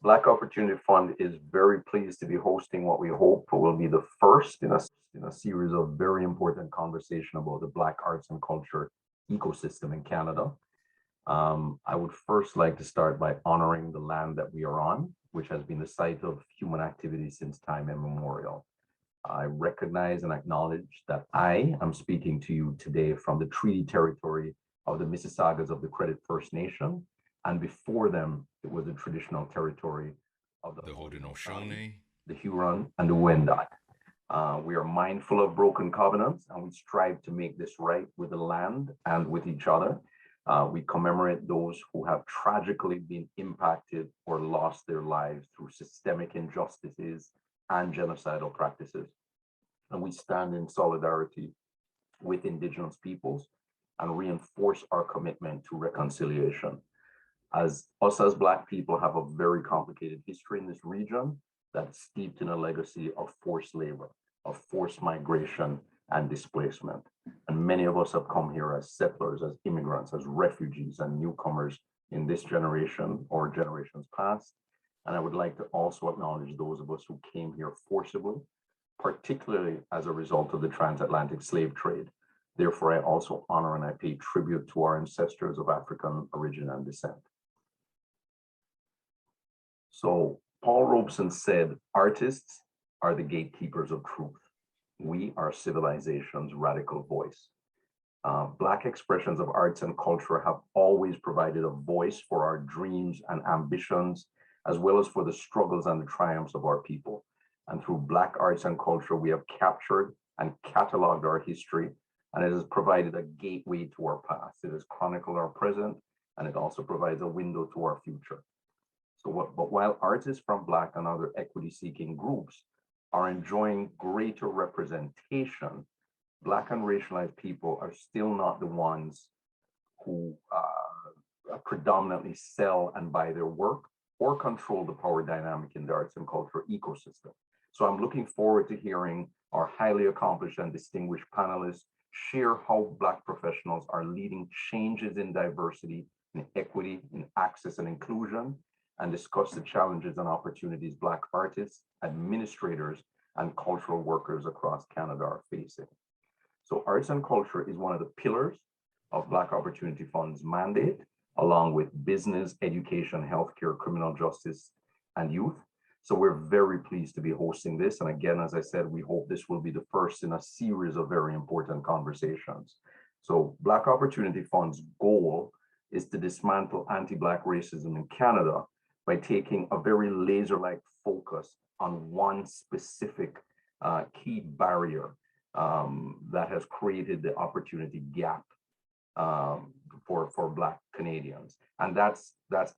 Black Opportunity Fund is very pleased to be hosting what we hope will be the first in a series of very important conversation about the Black arts and culture ecosystem in Canada. I would first like to start by honoring the land that we are on, which has been the site of human activity since time immemorial. I recognize and acknowledge that I am speaking to you today from the treaty territory of the Mississaugas of the Credit First Nation, and before them, it was the traditional territory of the Haudenosaunee, the Huron, and the Wendat. We are mindful of broken covenants, and we strive to make this right with the land and with each other. We commemorate those who have tragically been impacted or lost their lives through systemic injustices and genocidal practices. And we stand in solidarity with Indigenous peoples and reinforce our commitment to reconciliation. As Black people have a very complicated history in this region that's steeped in a legacy of forced labor, of forced migration and displacement. And many of us have come here as settlers, as immigrants, as refugees and newcomers in this generation or generations past. And I would like to also acknowledge those of us who came here forcibly, particularly as a result of the transatlantic slave trade. Therefore, I also honor and I pay tribute to our ancestors of African origin and descent. So Paul Robeson said, artists are the gatekeepers of truth. We are civilization's radical voice. Black expressions of arts and culture have always provided a voice for our dreams and ambitions, as well as for the struggles and the triumphs of our people. And through Black arts and culture, we have captured and cataloged our history, and it has provided a gateway to our past. It has chronicled our present, and it also provides a window to our future. But while artists from Black and other equity-seeking groups are enjoying greater representation, Black and racialized people are still not the ones who predominantly sell and buy their work or control the power dynamic in the arts and culture ecosystem. So I'm looking forward to hearing our highly accomplished and distinguished panelists share how Black professionals are leading changes in diversity, in equity, in access and inclusion, and discuss the challenges and opportunities Black artists, administrators, and cultural workers across Canada are facing. So arts and culture is one of the pillars of Black Opportunity Fund's mandate, along with business, education, healthcare, criminal justice, and youth. So we're very pleased to be hosting this. And again, as I said, we hope this will be the first in a series of very important conversations. So Black Opportunity Fund's goal is to dismantle anti-Black racism in Canada by taking a very laser-like focus on one specific key barrier that has created the opportunity gap for Black Canadians. And that's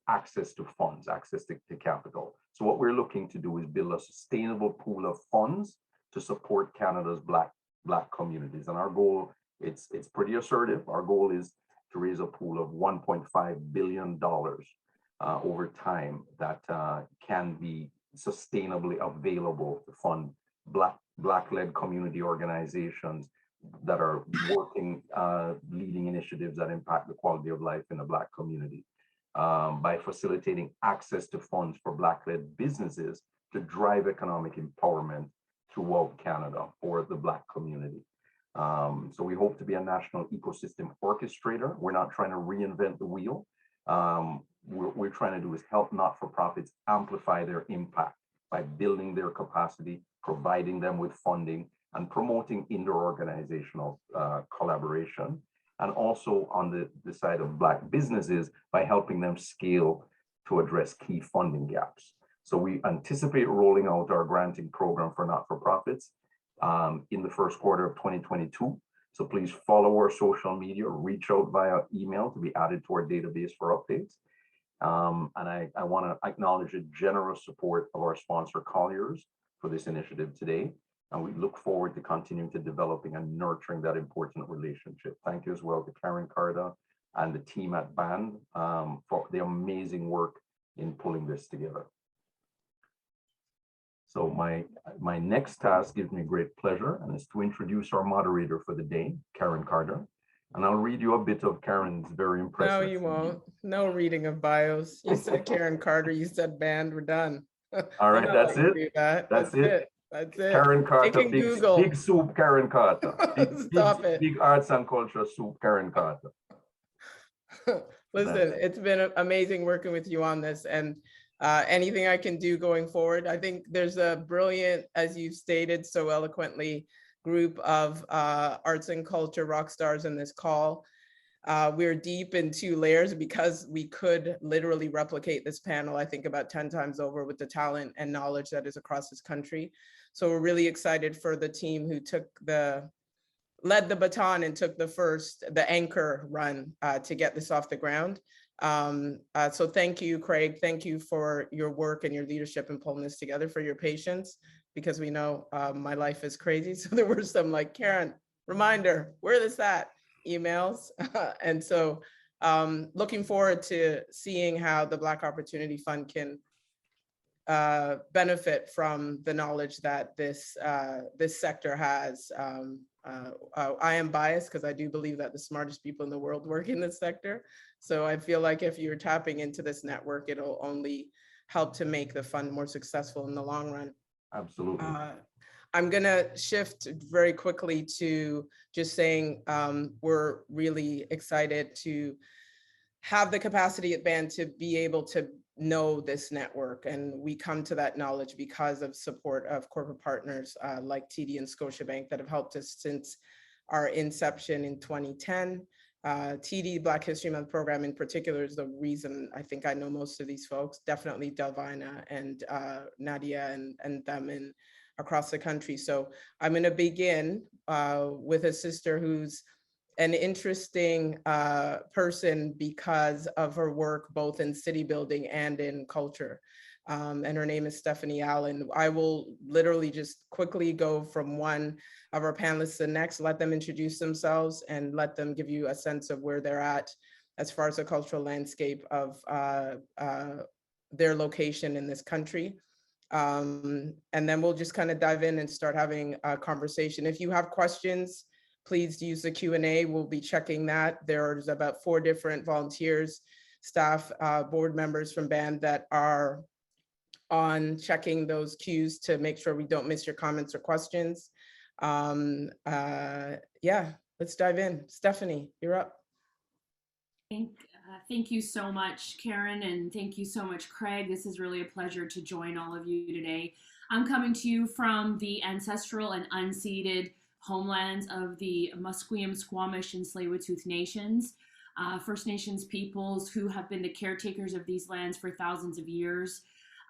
access to funds, access to capital. So what we're looking to do is build a sustainable pool of funds to support Canada's Black communities. And our goal, it's pretty assertive. Our goal is to raise a pool of $1.5 billion over time that can be sustainably available to fund Black-led community organizations that are working, leading initiatives that impact the quality of life in the Black community, by facilitating access to funds for Black-led businesses to drive economic empowerment throughout Canada for the Black community. So we hope to be a national ecosystem orchestrator. We're not trying to reinvent the wheel. What we're trying to do is help not-for-profits amplify their impact by building their capacity, providing them with funding, and promoting inter-organizational collaboration. And also on the side of Black businesses by helping them scale to address key funding gaps. So we anticipate rolling out our granting program for not-for-profits in the first quarter of 2022. So please follow our social media, reach out via email to be added to our database for updates. And I want to acknowledge the generous support of our sponsor Colliers for this initiative today. And we look forward to continuing to developing and nurturing that important relationship. Thank you as well to Karen Carda and the team at BAND for the amazing work in pulling this together. So my next task gives me great pleasure, and is to introduce our moderator for the day, Karen Carter. And I'll read you a bit of Karen's very impressive. No, you won't. No reading of bios. You said Karen Carter, you said band, we're done. All right, that's it. That's it. That's it. Karen Carter, big, Google. big soup Karen Carter. Stop it. Big arts and culture soup Karen Carter. Listen, it's been amazing working with you on this, and anything I can do going forward. I think there's a brilliant, as you stated so eloquently, group of arts and culture rock stars in this call. We're deep in 2 layers because we could literally replicate this panel, I think about 10 times over with the talent and knowledge that is across this country. So we're really excited for the team who led the baton and took the anchor run to get this off the ground. So thank you, Craig. Thank you for your work and your leadership in pulling this together, for your patience, because we know my life is crazy. So there were some like, Karen, reminder, where is that? Emails. And so looking forward to seeing how the Black Opportunity Fund can benefit from the knowledge that this sector has. I am biased because I do believe that the smartest people in the world work in this sector. So I feel like if you're tapping into this network, it'll only help to make the fund more successful in the long run. Absolutely. I'm gonna shift very quickly to just saying we're really excited to have the capacity at BAND to be able to know this network. And we come to that knowledge because of support of corporate partners like TD and Scotiabank that have helped us since our inception in 2010. TD Black History Month program in particular is the reason I think I know most of these folks, definitely Delvina and Nadia and them across the country. So I'm gonna begin with a sister who's an interesting person because of her work both in city building and in culture. And her name is Stephanie Allen. I will literally just quickly go from one of our panelists to the next, let them introduce themselves and let them give you a sense of where they're at as far as the cultural landscape of their location in this country. And then we'll just kind of dive in and start having a conversation. If you have questions, please use the Q&A. We'll be checking that. There's about 4 different volunteers, staff, board members from BAND that are on checking those queues to make sure we don't miss your comments or questions. Yeah, let's dive in. Stephanie, you're up. Thank you so much, Karen, and thank you so much, Craig. This is really a pleasure to join all of you today. I'm coming to you from the ancestral and unceded homelands of the Musqueam, Squamish, and Tsleil-Waututh nations, First Nations peoples who have been the caretakers of these lands for thousands of years.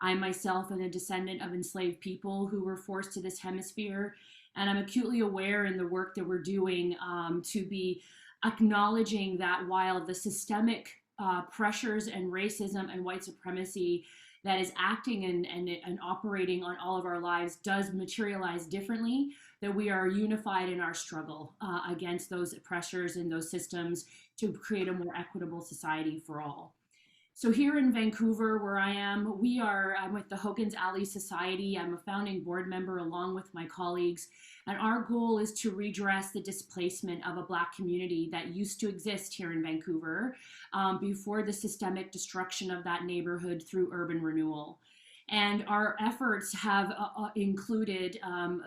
I myself am a descendant of enslaved people who were forced to this hemisphere, and I'm acutely aware in the work that we're doing to be acknowledging that while the systemic pressures and racism and white supremacy that is acting and operating on all of our lives does materialize differently, that we are unified in our struggle against those pressures and those systems to create a more equitable society for all. So here in Vancouver, where I am, I'm with the Hogan's Alley Society. I'm a founding board member along with my colleagues. And our goal is to redress the displacement of a Black community that used to exist here in Vancouver before the systemic destruction of that neighborhood through urban renewal. And our efforts have included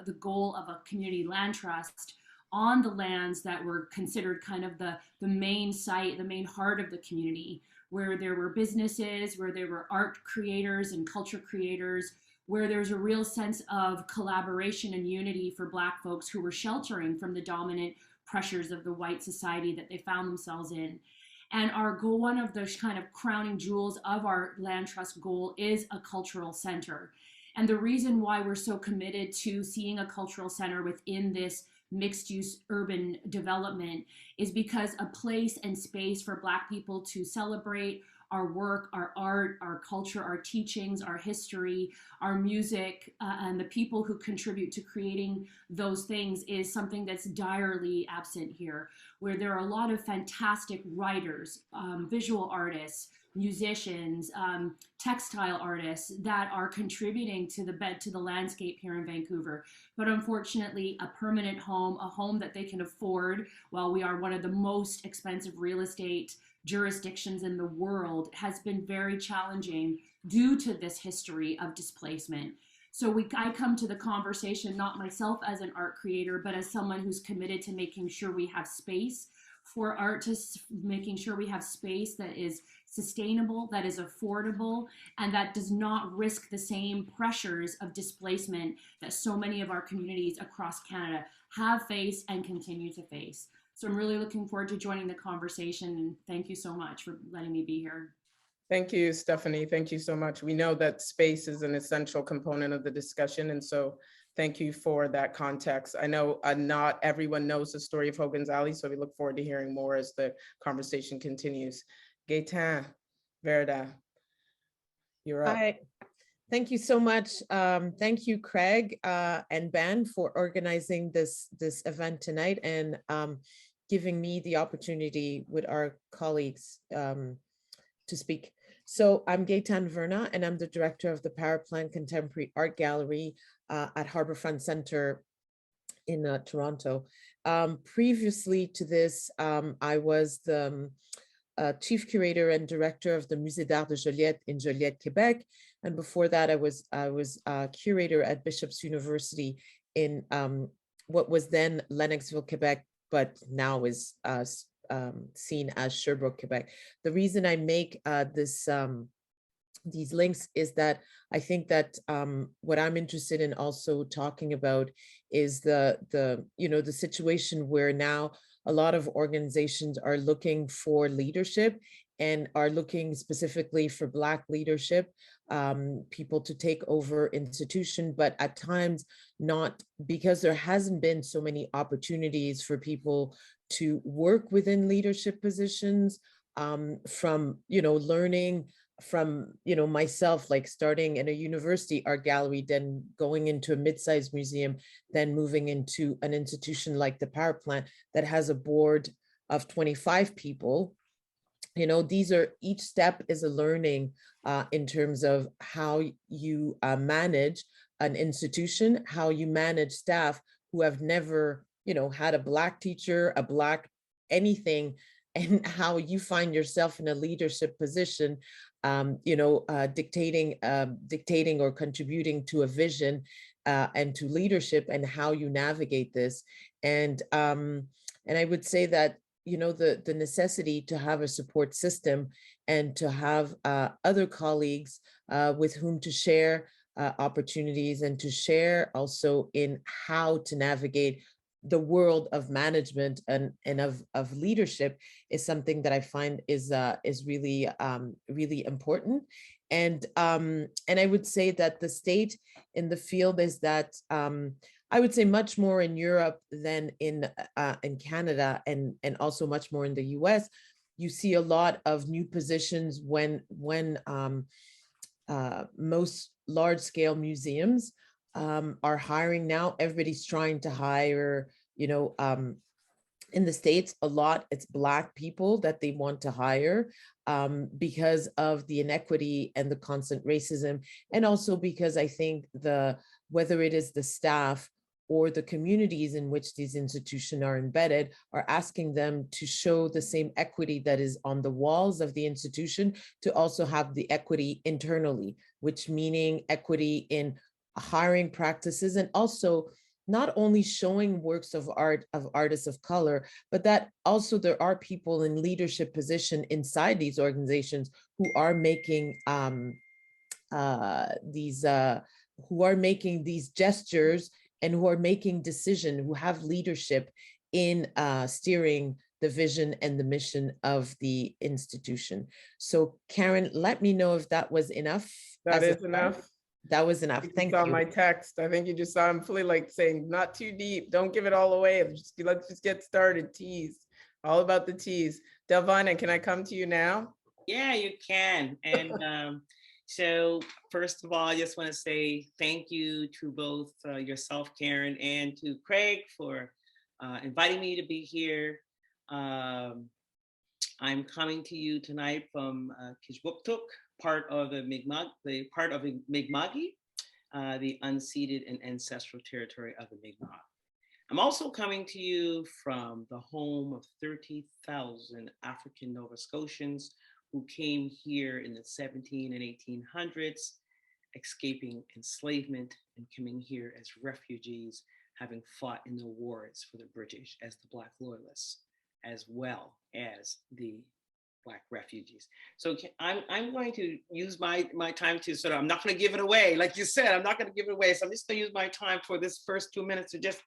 the goal of a community land trust on the lands that were considered kind of the main site, the main heart of the community, where there were businesses, where there were art creators and culture creators, where there's a real sense of collaboration and unity for Black folks who were sheltering from the dominant pressures of the white society that they found themselves in. And our goal, one of the kind of crowning jewels of our land trust goal, is a cultural center. And the reason why we're so committed to seeing a cultural center within this mixed use urban development is because a place and space for Black people to celebrate our work, our art, our culture, our teachings, our history, our music, and the people who contribute to creating those things is something that's direly absent here, where there are a lot of fantastic writers, visual artists, musicians, textile artists that are contributing to the landscape here in Vancouver. But unfortunately, a permanent home, a home that they can afford, while we are one of the most expensive real estate jurisdictions in the world, has been very challenging due to this history of displacement. So I come to the conversation, not myself as an art creator, but as someone who's committed to making sure we have space for artists, making sure we have space that is sustainable, that is affordable, and that does not risk the same pressures of displacement that so many of our communities across Canada have faced and continue to face. So I'm really looking forward to joining the conversation, and thank you so much for letting me be here. Thank you, Stephanie. Thank you so much. We know that space is an essential component of the discussion, and so thank you for that context. I know not everyone knows the story of Hogan's Alley, so we look forward to hearing more as the conversation continues. Gaëtane Verna, you're up. Hi. Thank you so much. Thank you, Craig and Ben, for organizing this event tonight and giving me the opportunity with our colleagues to speak. So I'm Gaëtane Verna, and I'm the director of the Paraplan Contemporary Art Gallery at Harbourfront Centre in Toronto. Previously to this, I was the chief curator and director of the Musée d'Art de Joliette in Joliette, Quebec. And before that, I was curator at Bishop's University in what was then Lennoxville, Quebec, but now is seen as Sherbrooke, Quebec. The reason I make these links is that I think that what I'm interested in also talking about is the situation where now a lot of organizations are looking for leadership and are looking specifically for Black leadership, people to take over institution, but at times not, because there hasn't been so many opportunities for people to work within leadership positions, from learning from myself, like starting in a university art gallery, then going into a mid-sized museum, then moving into an institution like the Paraplan that has a board of 25 people. Each step is a learning in terms of how you manage an institution, how you manage staff who have never had a Black teacher, a Black anything, and how you find yourself in a leadership position, dictating or contributing to a vision and to leadership, and how you navigate this. And I would say that the necessity to have a support system and to have other colleagues with whom to share opportunities and to share also in how to navigate the world of management and of leadership is something that I find is really really important. And I would say that the state in the field is that I would say much more in Europe than in Canada, and also much more in the US. You see a lot of new positions when most large scale museums are hiring now. Everybody's trying to hire, in the States, a lot, it's Black people that they want to hire because of the inequity and the constant racism. And also because I think whether it is the staff or the communities in which these institutions are embedded are asking them to show the same equity that is on the walls of the institution, to also have the equity internally, which meaning equity in hiring practices, and also not only showing works of art of artists of color, but that also there are people in leadership position inside these organizations who are making these gestures and who are making decisions, who have leadership in steering the vision and the mission of the institution. So Karen, let me know if that was enough. That is enough. That was enough. Thank you. Saw my text. I think you just saw him fully like saying, not too deep. Don't give it all away. Let's just get started. Tease. All about the tease. Delvina, can I come to you now? Yeah, you can. And so first of all, I just want to say thank you to both yourself, Karen, and to Craig for inviting me to be here. I'm coming to you tonight from Kishwauktuk, part of the Mi'kma'ki, the unceded and ancestral territory of the Mi'kmaq. I'm also coming to you from the home of 30,000 African Nova Scotians who came here in the 17 and 1800s, escaping enslavement and coming here as refugees, having fought in the wars for the British as the Black Loyalists, as well as the Black refugees. So I'm going to use my time to sort of, I'm not going to give it away. Like you said, I'm not going to give it away. So I'm just going to use my time for this first 2 minutes to just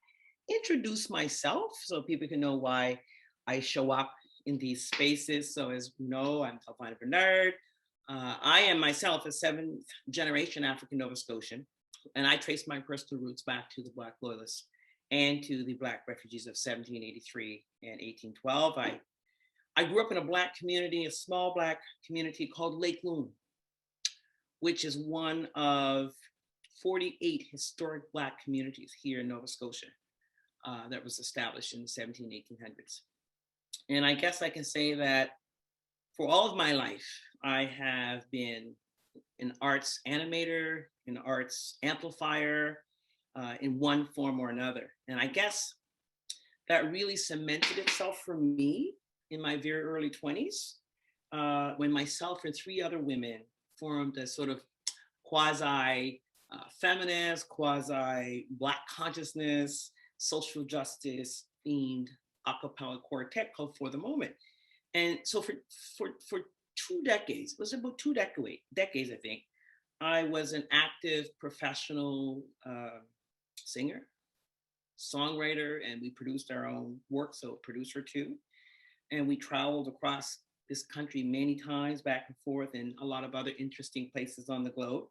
introduce myself so people can know why I show up in these spaces. So as you know, I'm Delvina Bernard. I am myself a 7th generation African Nova Scotian, and I trace my personal roots back to the Black Loyalists and to the Black refugees of 1783 and 1812. I grew up in a Black community, a small Black community called Lake Loon, which is one of 48 historic Black communities here in Nova Scotia that was established in the 1800s. And I guess I can say that for all of my life, I have been an arts animator, an arts amplifier in one form or another. And I guess that really cemented itself for me in my very early 20s, when myself and 3 other women formed a sort of quasi feminist, quasi Black consciousness, social justice themed a cappella quartet called For the Moment. And so for 2 decades, it was about 2 decades, I think, I was an active professional singer, songwriter, and we produced our own work, so producer too. And we traveled across this country many times, back and forth, and a lot of other interesting places on the globe,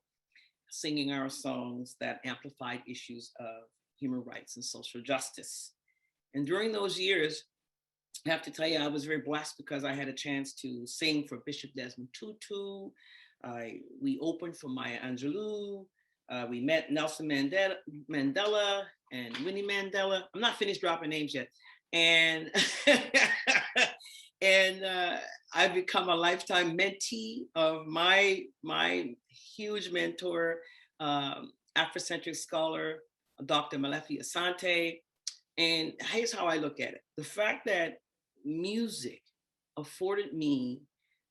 singing our songs that amplified issues of human rights and social justice. And during those years, I have to tell you, I was very blessed because I had a chance to sing for Bishop Desmond Tutu. We opened for Maya Angelou. We met Nelson Mandela and Winnie Mandela. I'm not finished dropping names yet. And I've become a lifetime mentee of my huge mentor, Afrocentric scholar, Dr. Malefi Asante. And here's how I look at it. The fact that music afforded me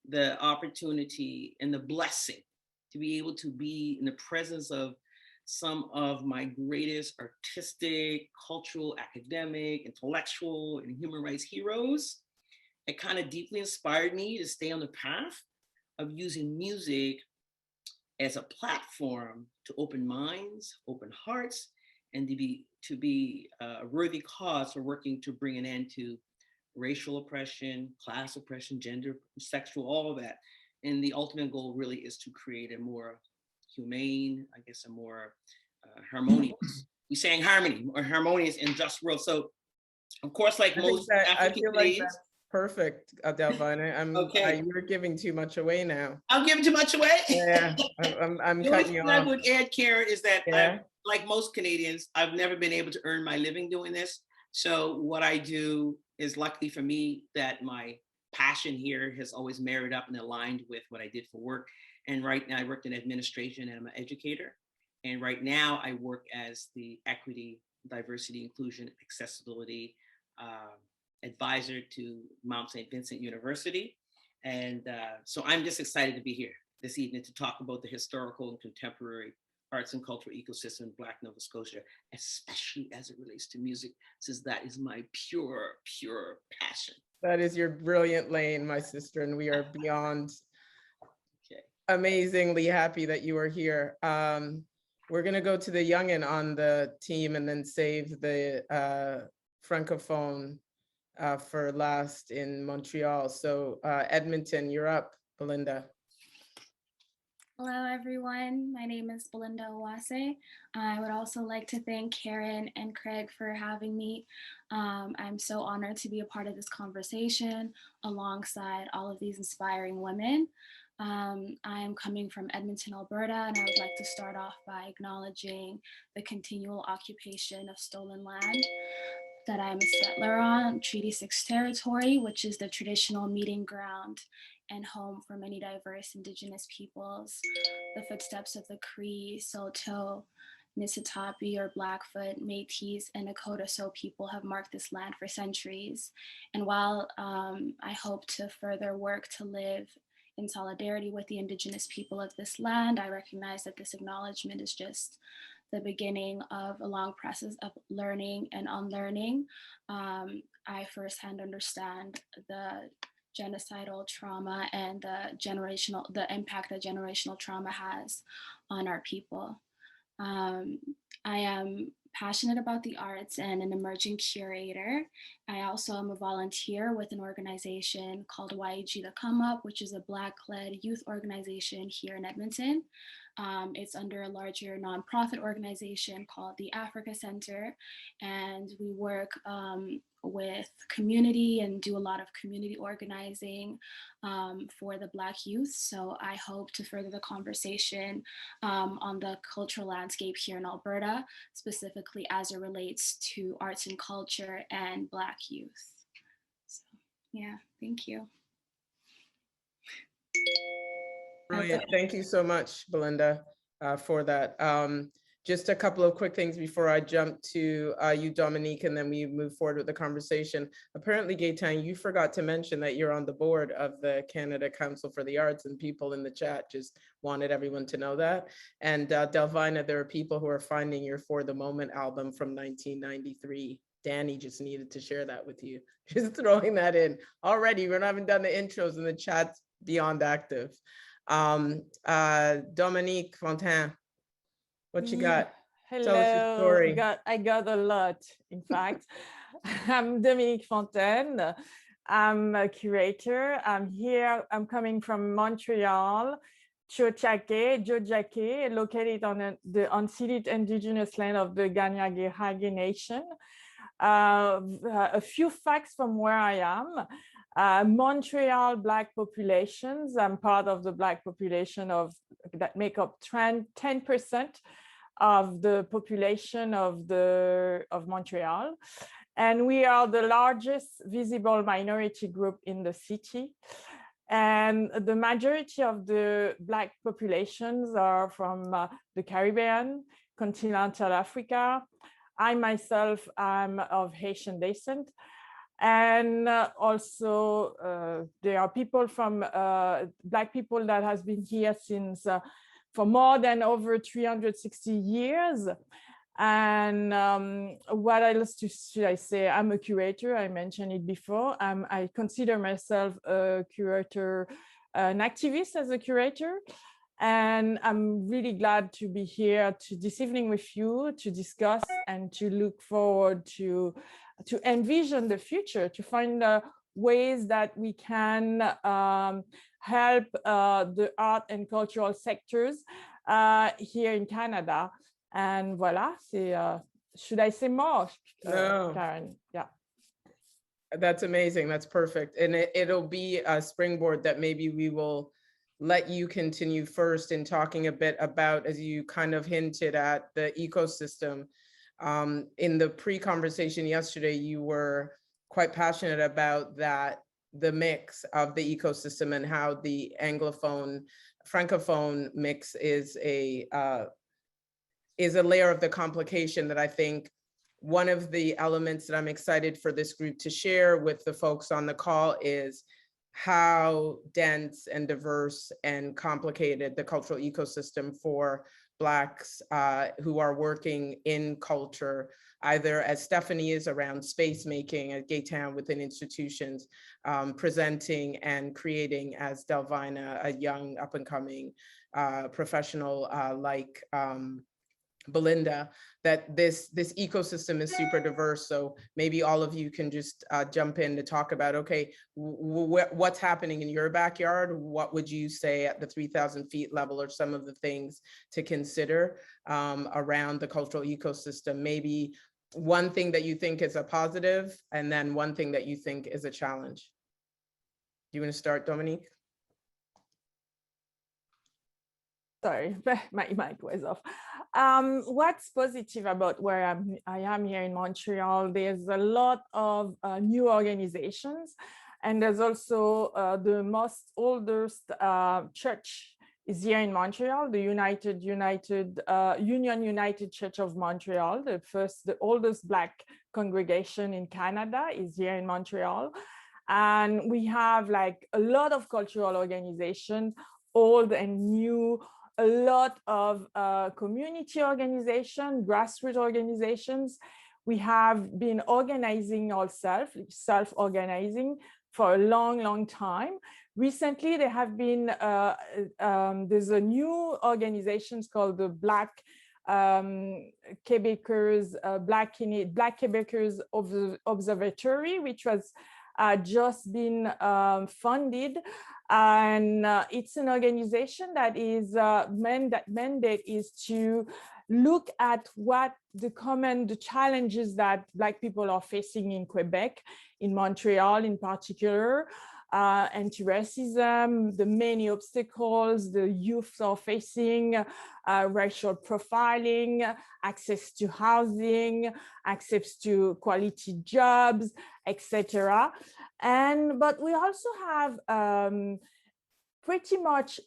the opportunity and the blessing to be able to be in the presence of some of my greatest artistic, cultural, academic, intellectual, and human rights heroes, it kind of deeply inspired me to stay on the path of using music as a platform to open minds, open hearts, and to be a worthy cause for working to bring an end to racial oppression, class oppression, gender, sexual, all of that. And the ultimate goal really is to create a more humane, I guess, a more harmonious. We sang harmony, or harmonious and just world. So, of course, like most African Canadians, that's perfect, Delvina. okay. You're giving too much away now. I'm giving too much away. Yeah, I'm cutting you off. I would add, Karen, is that like most Canadians, I've never been able to earn my living doing this. So what I do is, luckily for me, that my passion here has always married up and aligned with what I did for work. And right now I worked in administration and I'm an educator. And right now I work as the equity, diversity, inclusion, accessibility advisor to Mount St. Vincent University. And so I'm just excited to be here this evening to talk about the historical and contemporary arts and cultural ecosystem in Black Nova Scotia, especially as it relates to music, since that is my pure passion. That is your brilliant lane, my sister, and we are beyond amazingly happy that you are here. We're gonna go to the youngin on the team and then save the Francophone for last in Montreal. So Edmonton, you're up, Belinda. Hello, everyone. My name is Belinda Uwase. I would also like to thank Karen and Craig for having me. I'm so honored to be a part of this conversation alongside all of these inspiring women. I am coming from Edmonton, Alberta, and I would like to start off by acknowledging the continual occupation of stolen land. that I'm a settler on Treaty 6 territory, which is the traditional meeting ground and home for many diverse Indigenous peoples. The footsteps of the Cree, Saulteaux, Niitsitapi or Blackfoot, Métis, and Nakota Sioux people have marked this land for centuries. And while I hope to further work to live in solidarity with the Indigenous people of this land, I recognize that this acknowledgement is just the beginning of a long process of learning and unlearning. I firsthand understand the genocidal trauma and the impact that generational trauma has on our people. I am passionate about the arts and an emerging curator. I also am a volunteer with an organization called YG The Come Up, which is a Black-led youth organization here in Edmonton. It's under a larger nonprofit organization called the Africa Center, and we work with community and do a lot of community organizing for the Black youth. So I hope to further the conversation on the cultural landscape here in Alberta, specifically as it relates to arts and culture and Black youth. So yeah, thank you. Brilliant. Thank you so much, Belinda, for that. Just a couple of quick things before I jump to you, Dominique, and then we move forward with the conversation. Apparently, Gaëtane, you forgot to mention that you're on the board of the Canada Council for the Arts, and people in the chat just wanted everyone to know that. And Delvina, there are people who are finding your For the Moment album from 1993. Danny just needed to share that with you. Just throwing that in. Already, we haven't done the intros and the chat's beyond active. Dominique Fontaine, what you got? Hello. Tell us your story. I got a lot, in fact. I'm Dominique Fontaine. I'm a curator. I'm coming from Montreal, Tiohtià:ke, located on the unceded Indigenous land of the Kanien'kehá:ka Nation. A few facts from where I am. Montreal Black populations, I'm part of the Black population that make up 10% of the population of Montreal. And we are the largest visible minority group in the city. And the majority of the Black populations are from the Caribbean, continental Africa. I myself am of Haitian descent. And also there are people from Black people that has been here since for more than over 360 years. And what else should I say? I'm a curator, I mentioned it before. I consider myself a curator, an activist as a curator. And I'm really glad to be here this evening with you to discuss and to look forward to envision the future, to find ways that we can help the art and cultural sectors here in Canada. And voila, should I say more, No. Karen? Yeah. That's amazing. That's perfect. And it'll be a springboard that maybe we will let you continue first in talking a bit about, as you kind of hinted at, the ecosystem. In the pre-conversation yesterday, you were quite passionate about that, the mix of the ecosystem and how the Anglophone, Francophone mix is a layer of the complication that I think one of the elements that I'm excited for this group to share with the folks on the call is how dense and diverse and complicated the cultural ecosystem for Blacks who are working in culture, either as Stephanie is around space making, at Gaëtane within institutions, presenting and creating as Delvina, a young up and coming professional like Belinda, that this ecosystem is super diverse. So maybe all of you can just jump in to talk about, okay, what's happening in your backyard? What would you say at the 3,000 feet level are some of the things to consider around the cultural ecosystem? Maybe one thing that you think is a positive, and then one thing that you think is a challenge. Do you want to start, Dominique? Sorry, my mic was off. What's positive about where I am here in Montreal? There's a lot of new organizations, and there's also the most oldest church is here in Montreal, the Union United Church of Montreal, the oldest Black congregation in Canada is here in Montreal. And we have like a lot of cultural organizations, old and new, a lot of community organizations, grassroots organizations. We have been organizing ourselves, self-organizing for a long, long time. Recently, there have been, there's a new organization called the Black Quebecers, Black Quebecers Observatory, which was just been funded. And it's an organization that is mandate is to look at what the challenges that Black people are facing in Quebec, in Montreal in particular, anti-racism, the many obstacles the youth are facing, racial profiling, access to housing, access to quality jobs, etc. But we also have pretty much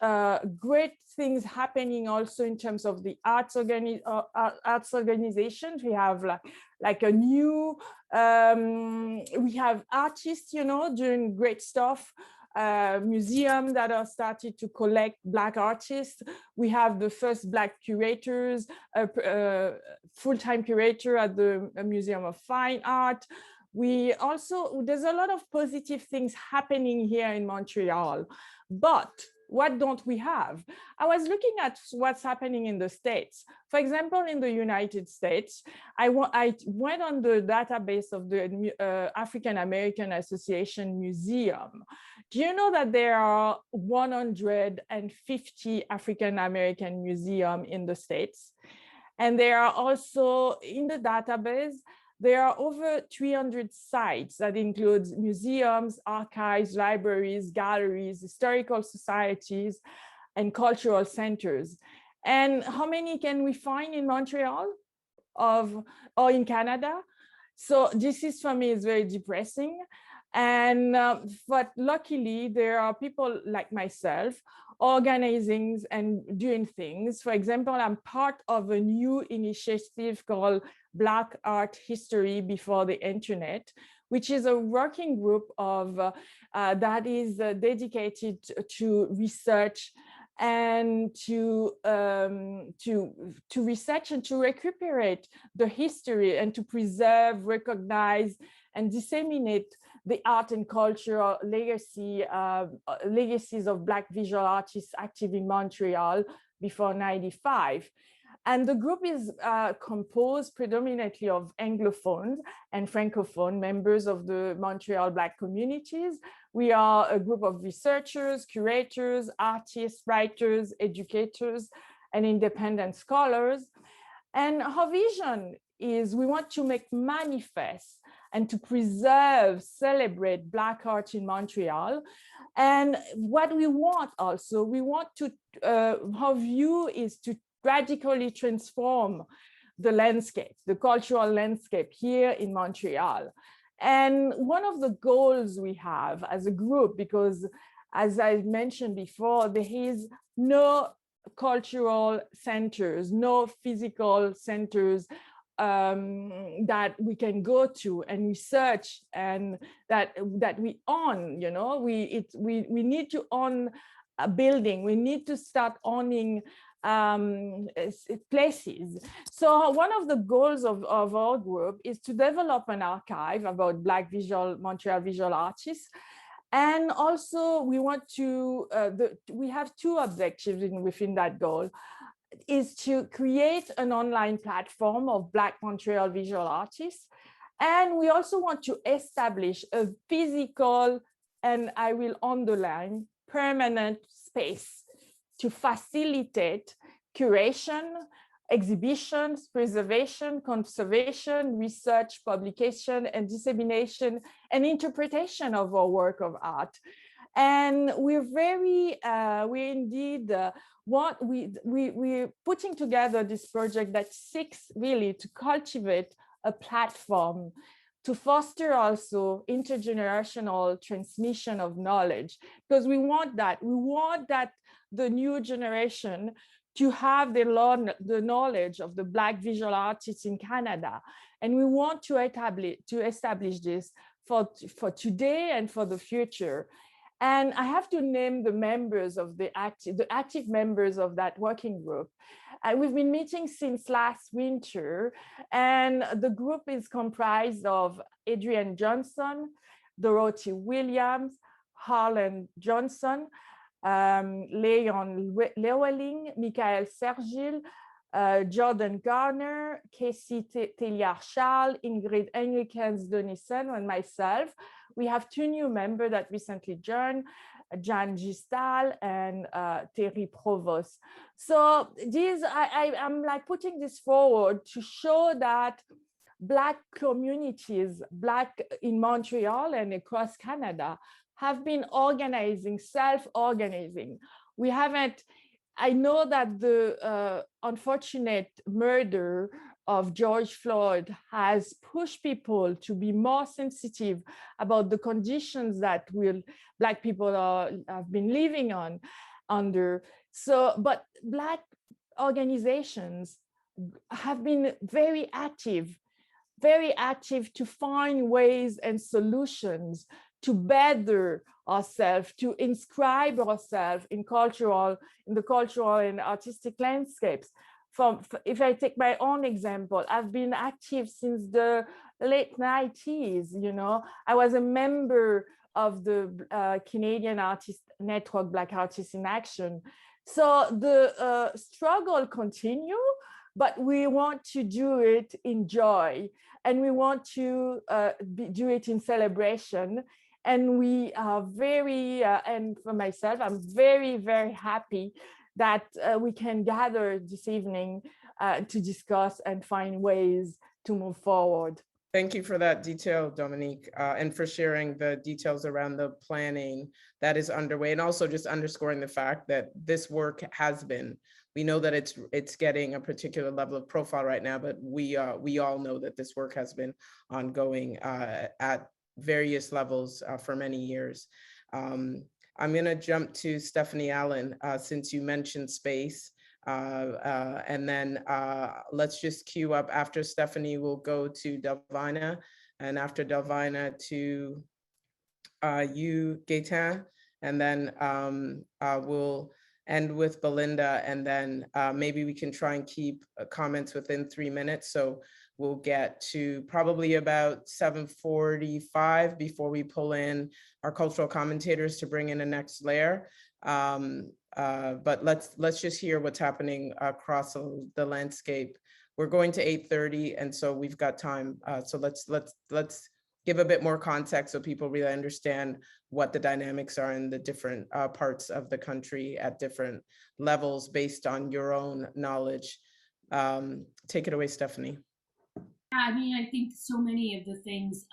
great things happening also in terms of the arts organizations. We have like a new, we have artists, doing great stuff, museums that are started to collect Black artists. We have the first Black curators, full-time curator at the Museum of Fine Art. We also, there's a lot of positive things happening here in Montreal, but what don't we have? I was looking at what's happening in the States. For example, in the United States, I went on the database of the African American Association Museum. Do you know that there are 150 African American museums in the States? And there are also in the database, there are over 300 sites that includes museums, archives, libraries, galleries, historical societies, and cultural centers. And how many can we find in Montreal or in Canada? So this is, for me, is very depressing. And but luckily, there are people like myself organizing and doing things. For example, I'm part of a new initiative called Black Art History Before the Internet, which is a working group of that is dedicated to research and to research and to recuperate the history and to preserve, recognize, and disseminate the art and cultural legacies of Black visual artists active in Montreal before '95. And the group is composed predominantly of Anglophones and Francophone members of the Montreal Black communities. We are a group of researchers, curators, artists, writers, educators, and independent scholars. And our vision is we want to make manifest and to preserve, celebrate Black art in Montreal. And what we want also, we want to, our view is to radically transform the landscape, the cultural landscape here in Montreal. And one of the goals we have as a group, because as I mentioned before, there is no cultural centers, no physical centers that we can go to and research and that we own, we need to own a building, we need to start owning places. So one of the goals of our group is to develop an archive about Black Montreal visual artists. And also we want to, we have two objectives within that goal, is to create an online platform of Black Montreal visual artists. And we also want to establish a physical, and I will underline, permanent space to facilitate curation, exhibitions, preservation, conservation, research, publication, and dissemination and interpretation of our work of art. And we're putting together this project that seeks really to cultivate a platform to foster also intergenerational transmission of knowledge, because we want that the new generation to have the knowledge of the Black visual artists in Canada. And we want to establish this for today and for the future. And I have to name the members of the active members of that working group. We've been meeting since last winter, and the group is comprised of Adrienne Johnson, Dorothy Williams, Harlan Johnson, Leon Llewellyn, Michael Sergil, Jordan Garner, Cassie Telliard-Charles, Ingrid Henrikens-Denison, and myself. We have 2 new members that recently joined, Jan Gistal and Terry Provost. So I'm like putting this forward to show that Black communities, Black in Montreal and across Canada, have been organizing, self-organizing. I know that the unfortunate murder of George Floyd has pushed people to be more sensitive about the conditions that Black people have been living under. So, but Black organizations have been very active to find ways and solutions to better ourselves, to inscribe ourselves in the cultural and artistic landscapes. If I take my own example, I've been active since the late 90s, you know. I was a member of the Canadian Artist Network, Black Artists in Action. So the struggle continues, but we want to do it in joy, and we want to do it in celebration. And we are and for myself, I'm very, very happy that we can gather this evening to discuss and find ways to move forward. Thank you for that detail, Dominique, and for sharing the details around the planning that is underway, and also just underscoring the fact that this work has been. We know that it's getting a particular level of profile right now, but we all know that this work has been ongoing at various levels for many years. I'm going to jump to Stephanie Allen since you mentioned space. And then let's just queue up. After Stephanie, we'll go to Delvina, and after Delvina to you, Gaëtane, and then we'll end with Belinda, and then maybe we can try and keep comments within 3 minutes. So we'll get to probably about 7:45 before we pull in our cultural commentators to bring in a next layer. But let's just hear what's happening across the landscape. We're going to 8:30, and so we've got time. So let's give a bit more context so people really understand what the dynamics are in the different parts of the country at different levels based on your own knowledge. Take it away, Stephanie. I mean, I think so many of the things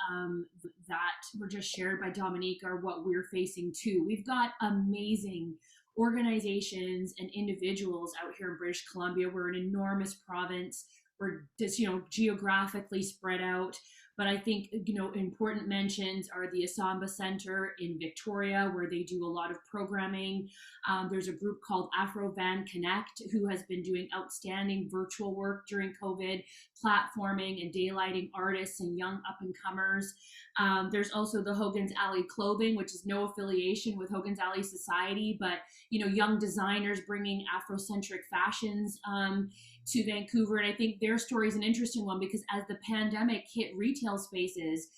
that were just shared by Dominique are what we're facing too. We've got amazing organizations and individuals out here in British Columbia. We're an enormous province. We're just, geographically spread out. But I think, important mentions are the Asamba Center in Victoria, where they do a lot of programming. There's a group called Afro Van Connect, who has been doing outstanding virtual work during COVID, platforming and daylighting artists and young up-and-comers. There's also the Hogan's Alley Clothing, which is no affiliation with Hogan's Alley Society, but, young designers bringing Afrocentric fashions to Vancouver. And I think their story is an interesting one because as the pandemic hit retail spaces,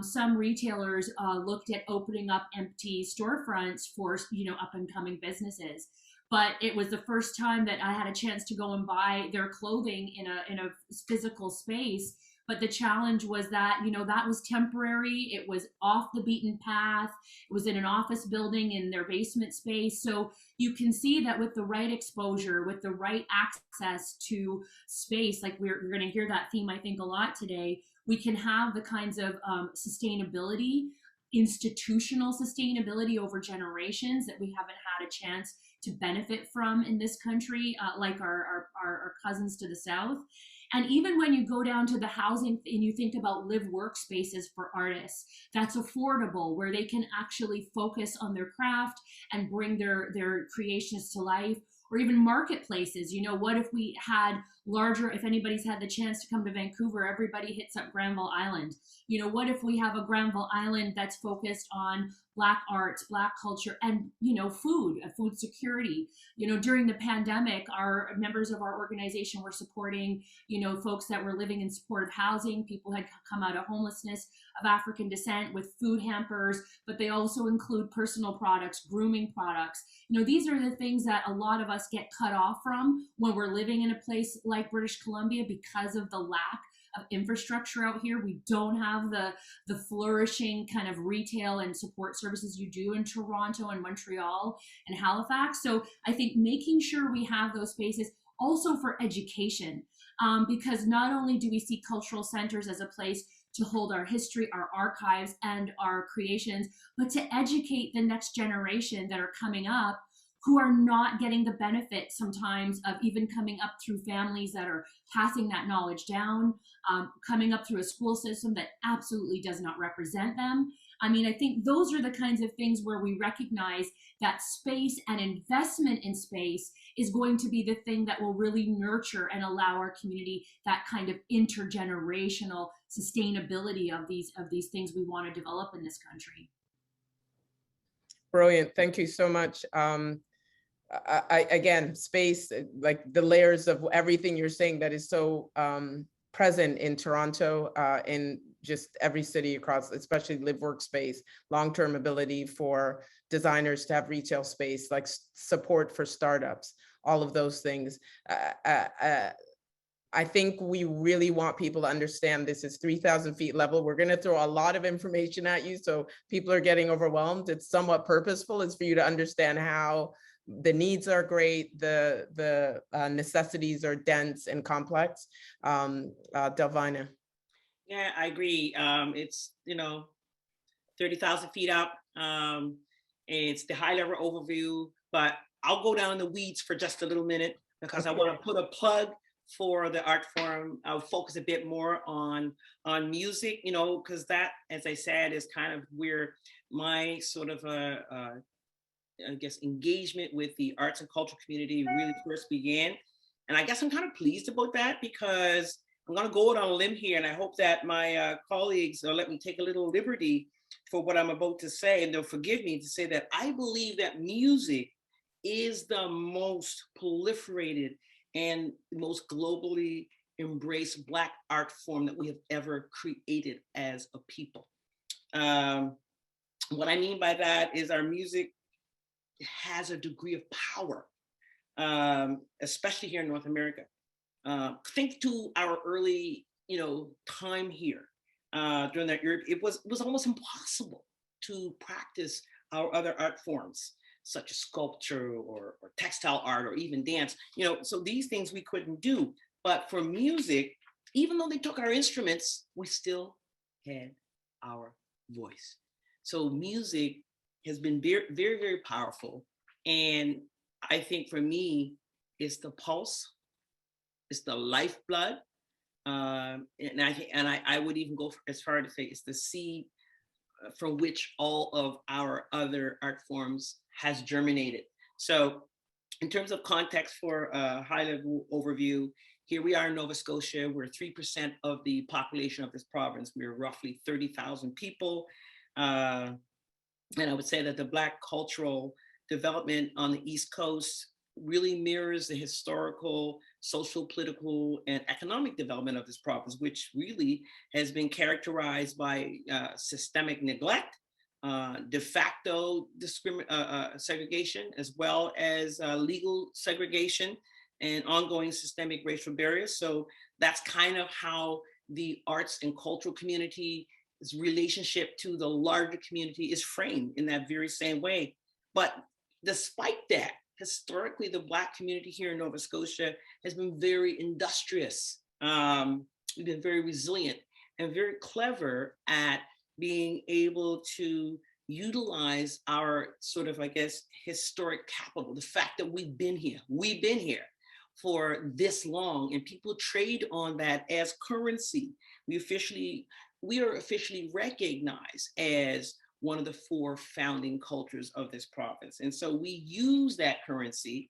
some retailers looked at opening up empty storefronts for, up and coming businesses. But it was the first time that I had a chance to go and buy their clothing in a physical space. But the challenge was that, that was temporary. It was off the beaten path. It was in an office building in their basement space. So you can see that with the right exposure, with the right access to space, like we're going to hear that theme, I think, a lot today, we can have the kinds of sustainability institutional sustainability over generations that we haven't had a chance to benefit from in this country, like our cousins to the south. And even when you go down to the housing and you think about live workspaces for artists, that's affordable, where they can actually focus on their craft and bring their creations to life. Or even marketplaces, you know, what if we had larger, if anybody's had the chance to come to Vancouver, everybody hits up Granville Island. You know, what if we have a Granville Island that's focused on Black arts, Black culture, and, you know, food security. You know, during the pandemic, our members of our organization were supporting, you know, folks that were living in supportive housing. People had come out of homelessness of African descent with food hampers, but they also include personal products, grooming products. You know, these are the things that a lot of us get cut off from when we're living in a place like British Columbia because of the lack of infrastructure out here. We don't have the flourishing kind of retail and support services you do in Toronto and Montreal and Halifax. So I think making sure we have those spaces also for education, because not only do we see cultural centers as a place to hold our history, our archives, and our creations, but to educate the next generation that are coming up who are not getting the benefit sometimes of even coming up through families that are passing that knowledge down, coming up through a school system that absolutely does not represent them. I mean, I think those are the kinds of things where we recognize that space and investment in space is going to be the thing that will really nurture and allow our community that kind of intergenerational sustainability of these things we want to develop in this country. Brilliant. Thank you so much. Again, space, like the layers of everything you're saying that is so present in Toronto, in just every city across, especially live workspace, long-term ability for designers to have retail space, like support for startups, all of those things. I think we really want people to understand this is 3,000 feet level. We're going to throw a lot of information at you, so people are getting overwhelmed. It's somewhat purposeful. It's for you to understand how the needs are great, the necessities are dense and complex. Delvina. Yeah, I agree. It's, 30,000 feet up. It's the high level overview, but I'll go down the weeds for just a little minute because I want to put a plug for the art forum. I'll focus a bit more on music, because that, as I said, is kind of where my sort of engagement with the arts and cultural community really first began. And I guess I'm kind of pleased about that because I'm going to go out on a limb here, and I hope that my colleagues will let me take a little liberty for what I'm about to say, and they'll forgive me to say that I believe that music is the most proliferated and most globally embraced Black art form that we have ever created as a people. What I mean by that is our music has a degree of power, especially here in North America. Think to our early, time here during that era. It was almost impossible to practice our other art forms, such as sculpture or textile art or even dance. So these things we couldn't do. But for music, even though they took our instruments, we still had our voice. So music has been very, very, very powerful. And I think for me, it's the pulse, it's the lifeblood. And I would even go as far to say it's the seed from which all of our other art forms has germinated. So in terms of context for a high level overview, here we are in Nova Scotia. We're 3% of the population of this province. We're roughly 30,000 people. And I would say that the Black cultural development on the East Coast really mirrors the historical, social, political, and economic development of this province, which really has been characterized by systemic neglect, de facto segregation, as well as legal segregation and ongoing systemic racial barriers. So that's kind of how the arts and cultural community's relationship to the larger community is framed in that very same way. But despite that, historically, the Black community here in Nova Scotia has been very industrious. We've been very resilient and very clever at being able to utilize our sort of, I guess, historic capital, the fact that we've been here for this long, and people trade on that as currency. We are officially recognized as one of the 4 founding cultures of this province. And so we use that currency.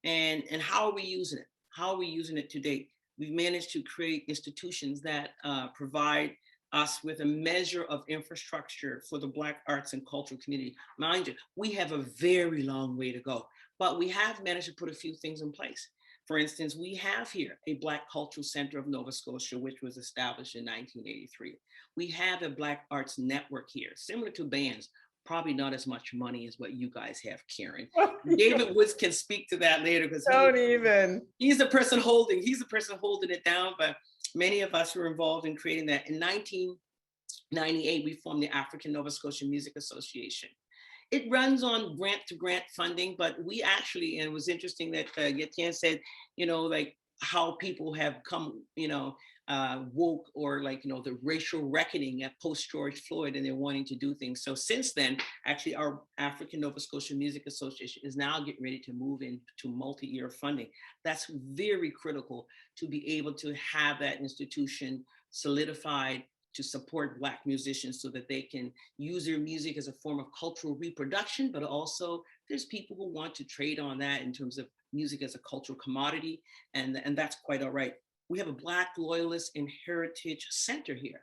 And how are we using it? How are we using it today? We've managed to create institutions that provide us with a measure of infrastructure for the Black arts and cultural community. Mind you, we have a very long way to go, but we have managed to put a few things in place. For instance, we have here a Black Cultural Center of Nova Scotia, which was established in 1983. We have a Black Arts Network here, similar to bands, probably not as much money as what you guys have, Karen. David Woods can speak to that later, because he's the person holding it down, but many of us were involved in creating that. In 1998, we formed the African Nova Scotia Music Association. It runs on grant to grant funding, but we actually, and it was interesting that Gaëtane said, like how people have come, woke, or like, the racial reckoning at post George Floyd, and they're wanting to do things. So since then, actually our African Nova Scotia Music Association is now getting ready to move into multi-year funding. That's very critical to be able to have that institution solidified to support Black musicians so that they can use their music as a form of cultural reproduction, but also there's people who want to trade on that in terms of music as a cultural commodity, and that's quite all right. We have a Black Loyalist and Heritage Center here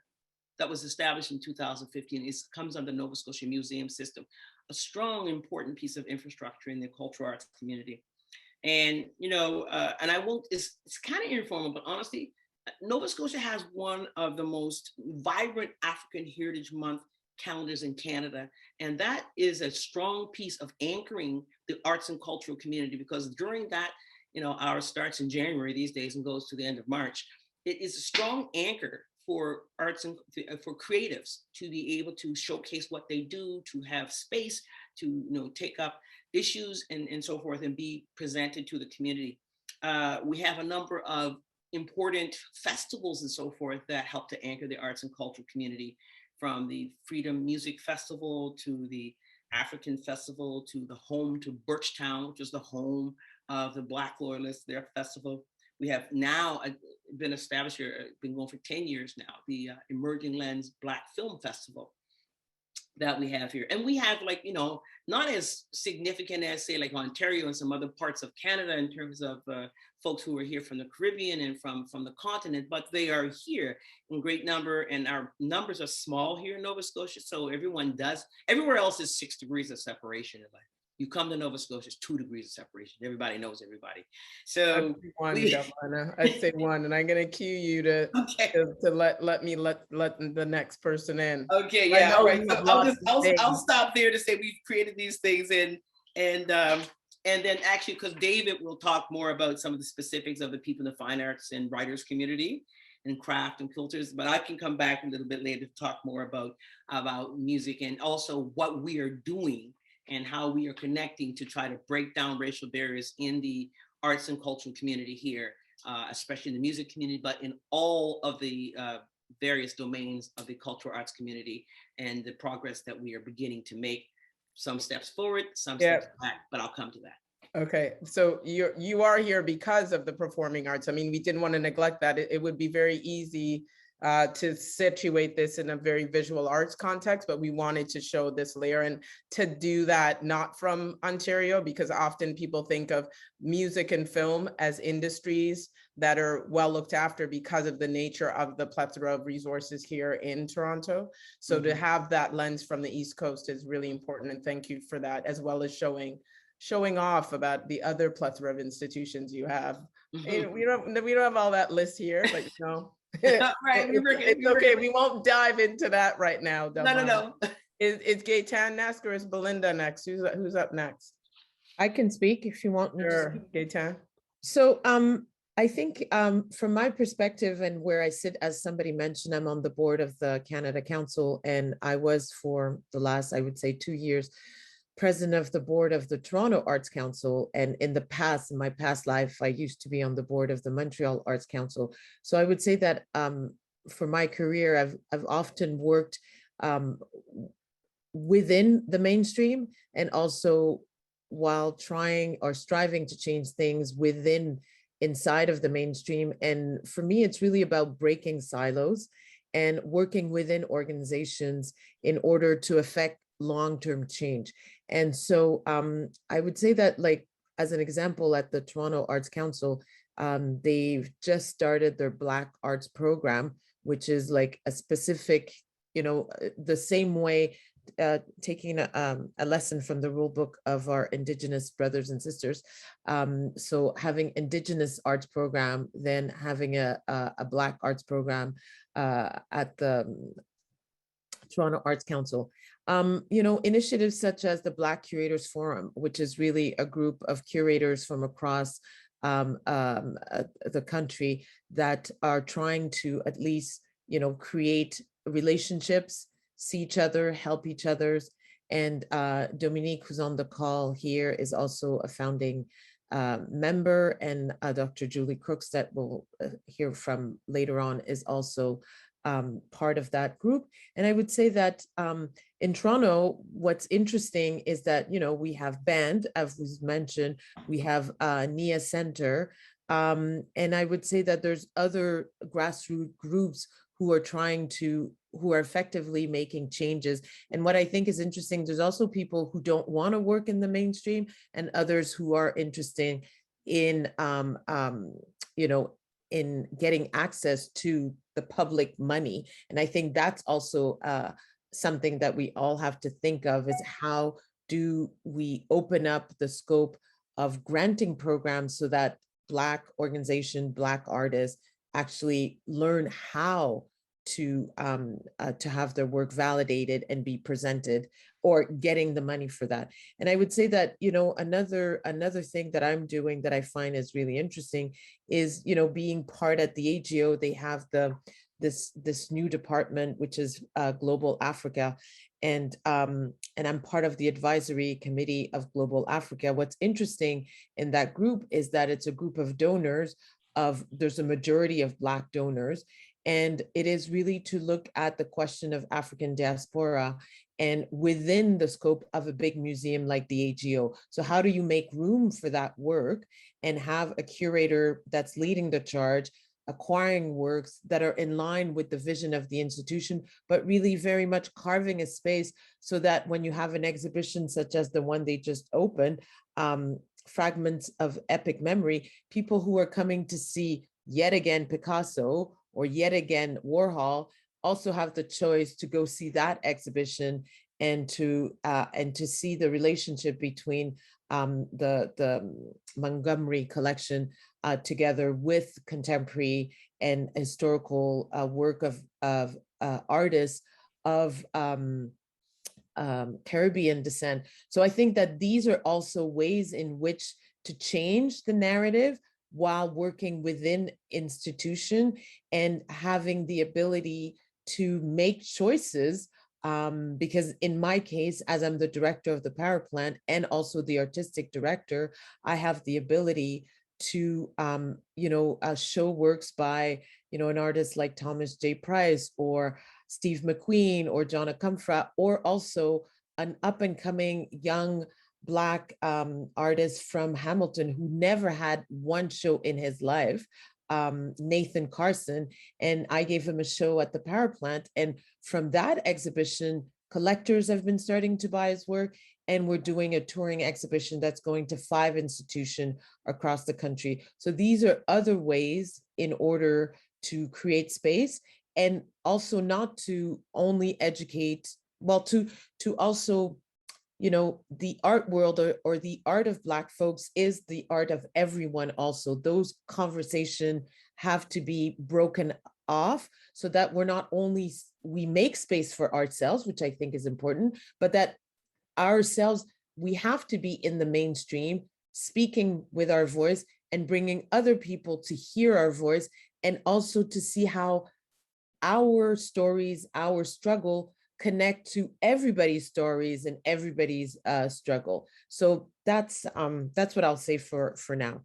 that was established in 2015. It comes under Nova Scotia Museum System, a strong, important piece of infrastructure in the cultural arts community. And, and I won't, it's kind of informal, but honestly, Nova Scotia has one of the most vibrant African Heritage Month calendars in Canada. And that is a strong piece of anchoring the arts and cultural community, because during that, ours starts in January these days and goes to the end of March. It is a strong anchor for arts and for creatives to be able to showcase what they do, to have space, to take up issues and so forth, and be presented to the community. We have a number of important festivals and so forth that help to anchor the arts and cultural community, from the Freedom Music Festival to the African Festival to the home to Birchtown, which is the home of the Black Loyalists, their festival. We have now been established here, been going for 10 years now, the Emerging Lens Black Film Festival that we have here. And we have not as significant as say like Ontario and some other parts of Canada in terms of folks who are here from the Caribbean and from the continent, but they are here in great number, and our numbers are small here in Nova Scotia. So everywhere else is 6 degrees of separation. Like you come to Nova Scotia, it's 2 degrees of separation. Everybody knows everybody. So I'd say 1, and I'm gonna cue you to let the next person in. Okay, yeah, all right. So I'll stop there to say we've created these things, and then actually, because David will talk more about some of the specifics of the people in the fine arts and writers community and craft and filters, but I can come back a little bit later to talk more about music, and also what we are doing and how we are connecting to try to break down racial barriers in the arts and cultural community here, especially in the music community, but in all of the various domains of the cultural arts community, and the progress that we are beginning to make. Some steps forward, some steps back, but I'll come to that. Okay, so you are here because of the performing arts. I mean, we didn't want to neglect that. It would be very easy to situate this in a very visual arts context, but we wanted to show this layer, and to do that not from Ontario, because often people think of music and film as industries that are well looked after because of the nature of the plethora of resources here in Toronto. So to have that lens from the East Coast is really important, and thank you for that, as well as showing off about the other plethora of institutions you have. We don't have all that list here, but right. It's okay. We won't dive into that right now. No. Is Gaëtane next, or is Belinda next? Who's up next? I can speak if you want me to speak. Gaëtane. So I think from my perspective, and where I sit, as somebody mentioned, I'm on the board of the Canada Council, and I was for the last, I would say, 2 years, president of the board of the Toronto Arts Council. And in my past life, I used to be on the board of the Montreal Arts Council. So I would say that for my career, I've often worked within the mainstream, and also while trying or striving to change things inside of the mainstream. And for me, it's really about breaking silos and working within organizations in order to affect long-term change. And so I would say that, like, as an example, at the Toronto Arts Council, they've just started their Black Arts program, which is like a specific, the same way, taking a lesson from the rule book of our Indigenous brothers and sisters. So having Indigenous arts program, then having a Black arts program at the Toronto Arts Council. Initiatives such as the Black Curators Forum, which is really a group of curators from across the country that are trying to at least, create relationships, see each other, help each other's. And Dominique, who's on the call here, is also a founding member, and Dr. Julie Crooks, that we'll hear from later on, is also part of that group. And I would say that in Toronto, what's interesting is that, we have BAND, as was mentioned, we have NIA Center, and I would say that there's other grassroots groups who are effectively making changes. And what I think is interesting, there's also people who don't want to work in the mainstream, and others who are interested in, in getting access to the public money. And I think that's also something that we all have to think of, is how do we open up the scope of granting programs so that Black organization, Black artists actually learn how to have their work validated and be presented, or getting the money for that. And I would say that, another thing that I'm doing that I find is really interesting is, being part at the AGO. They have this new department, which is Global Africa. And I'm part of the advisory committee of Global Africa. What's interesting in that group is that it's a group of donors there's a majority of Black donors. And it is really to look at the question of African diaspora, and within the scope of a big museum like the AGO. So how do you make room for that work and have a curator that's leading the charge, acquiring works that are in line with the vision of the institution, but really very much carving a space so that when you have an exhibition such as the one they just opened, Fragments of Epic Memory, people who are coming to see yet again Picasso or yet again Warhol also have the choice to go see that exhibition, and to see the relationship between the Montgomery collection together with contemporary and historical work of artists of Caribbean descent. So I think that these are also ways in which to change the narrative while working within institution and having the ability to make choices. Because in my case, as I'm the director of the power plant and also the artistic director, I have the ability to, show works by, an artist like Thomas J. Price or Steve McQueen or John Akamfra, or also an up and coming young Black artist from Hamilton who never had one show in his life, Nathan Carson, and I gave him a show at the power plant. And from that exhibition, collectors have been starting to buy his work, and we're doing a touring exhibition that's going to 5 institutions across the country. So these are other ways in order to create space, and also not to only educate, well, to also, the art world or the art of Black folks is the art of everyone also. Those conversations have to be broken off so that we're not only, we make space for ourselves, which I think is important, but that ourselves, we have to be in the mainstream, speaking with our voice and bringing other people to hear our voice, and also to see how our stories, our struggle connect to everybody's stories and everybody's struggle. So that's what I'll say for now.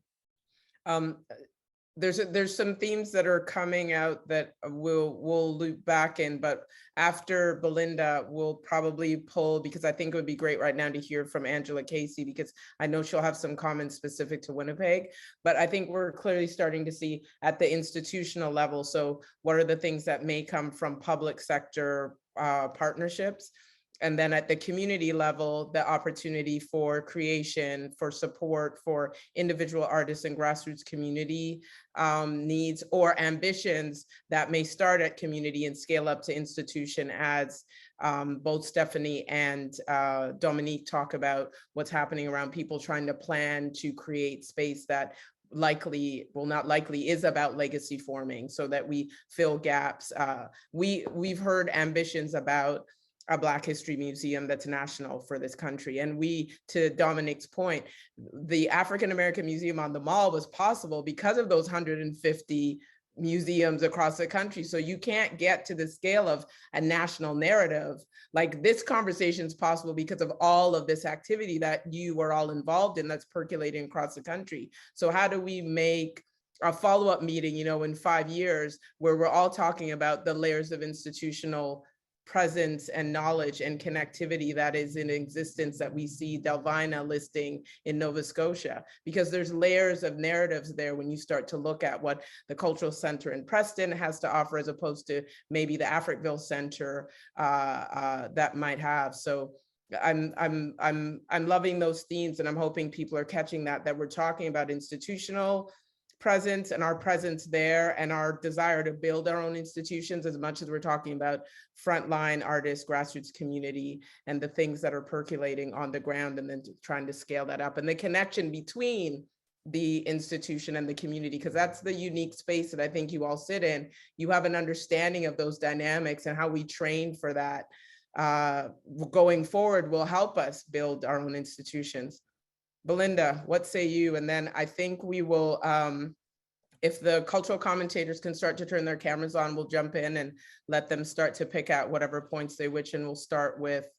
there's some themes that are coming out that we'll loop back in, but after Belinda, we'll probably pull, because I think it would be great right now to hear from Angela Casey, because I know she'll have some comments specific to Winnipeg, but I think we're clearly starting to see at the institutional level. So what are the things that may come from public sector partnerships? And then at the community level, the opportunity for creation, for support, for individual artists and grassroots community needs or ambitions that may start at community and scale up to institution, as both Stephanie and Dominique talk about what's happening around people trying to plan to create space that likely, well, not likely, is about legacy forming so that we fill gaps. We've heard ambitions about a Black History Museum that's national for this country. And we, to Dominique's point, the African American Museum on the Mall was possible because of those 150 museums across the country. So you can't get to the scale of a national narrative. Like, this conversation is possible because of all of this activity that you were all involved in that's percolating across the country. So how do we make a follow-up meeting, you know, in 5 years where we're all talking about the layers of institutional presence and knowledge and connectivity that is in existence that we see Delvina listing in Nova Scotia, because there's layers of narratives there when you start to look at what the Cultural Center in Preston has to offer as opposed to maybe the Africville Center that might have. So I'm loving those themes, and I'm hoping people are catching that we're talking about institutional presence and our presence there and our desire to build our own institutions as much as we're talking about frontline artists, grassroots community, and the things that are percolating on the ground, and then trying to scale that up, and the connection between the institution and the community, because that's the unique space that I think you all sit in. You have an understanding of those dynamics, and how we train for that going forward will help us build our own institutions. Belinda, what say you? And then I think we will, if the cultural commentators can start to turn their cameras on, we'll jump in and let them start to pick out whatever points they wish. And we'll start with